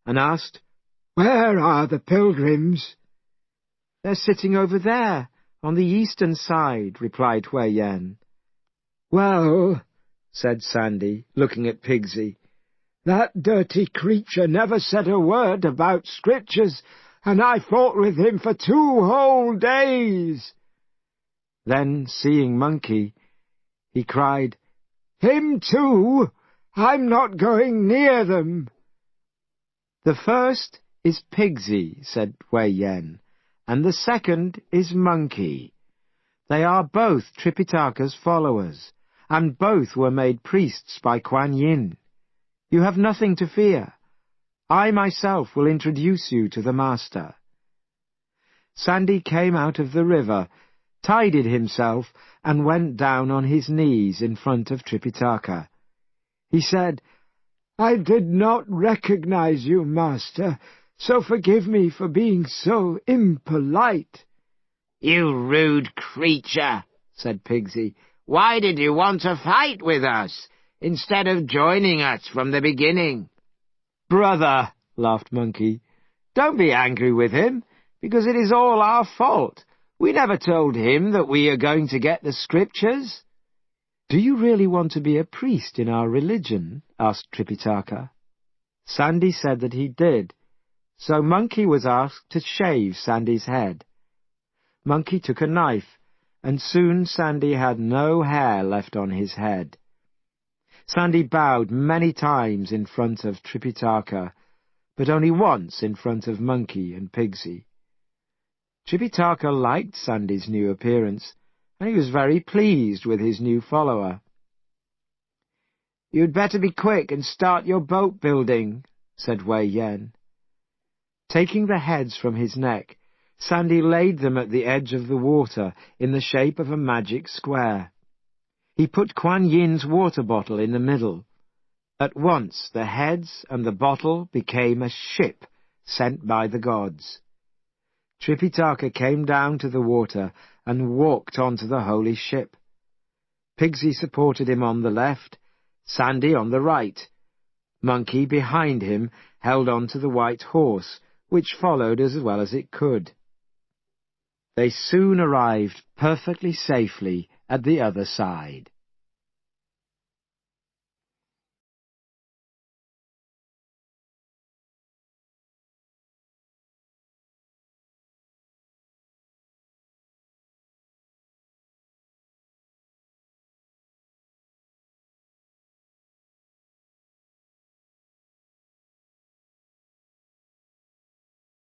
Speaker 1: and asked, "Where are the pilgrims?" "They're sitting over there, on the eastern side," replied Hui Yen. "Well," said Sandy, looking at Pigsy, "that dirty creature never said a word about Scriptures, and I fought with him for 2 whole days." Then, seeing Monkey, he cried, "Him too! I'm not going near them." "The first is Pigsy," said Hui Yen, "and the second is Monkey. They are both Tripitaka's followers, and both were made priests by Kuan Yin. You have nothing to fear. I myself will introduce you to the master." Sandy came out of the river, tidied himself, and went down on his knees in front of Tripitaka. He said, "I did not recognize you, master, so forgive me for being so impolite."
Speaker 2: "You rude creature," said Pigsy. "Why did you want to fight with us, instead of joining us from the beginning?"
Speaker 1: "Brother," laughed Monkey, "don't be angry with him, because it is all our fault. We never told him that we are going to get the Scriptures." "Do you really want to be a priest in our religion?" asked Tripitaka. Sandy said that he did, so Monkey was asked to shave Sandy's head. Monkey took a knife, and soon Sandy had no hair left on his head. Sandy bowed many times in front of Tripitaka, but only once in front of Monkey and Pigsy. Tripitaka liked Sandy's new appearance, and he was very pleased with his new follower. "You'd better be quick and start your boat building," said Hui Yen. Taking the heads from his neck, Sandy laid them at the edge of the water in the shape of a magic square. He put Kuan Yin's water bottle in the middle. At once the heads and the bottle became a ship sent by the gods. Tripitaka came down to the water and walked onto the holy ship. Pigsy supported him on the left, Sandy on the right. Monkey, behind him, held on to the white horse, which followed as well as it could. They soon arrived perfectly safely at the other side.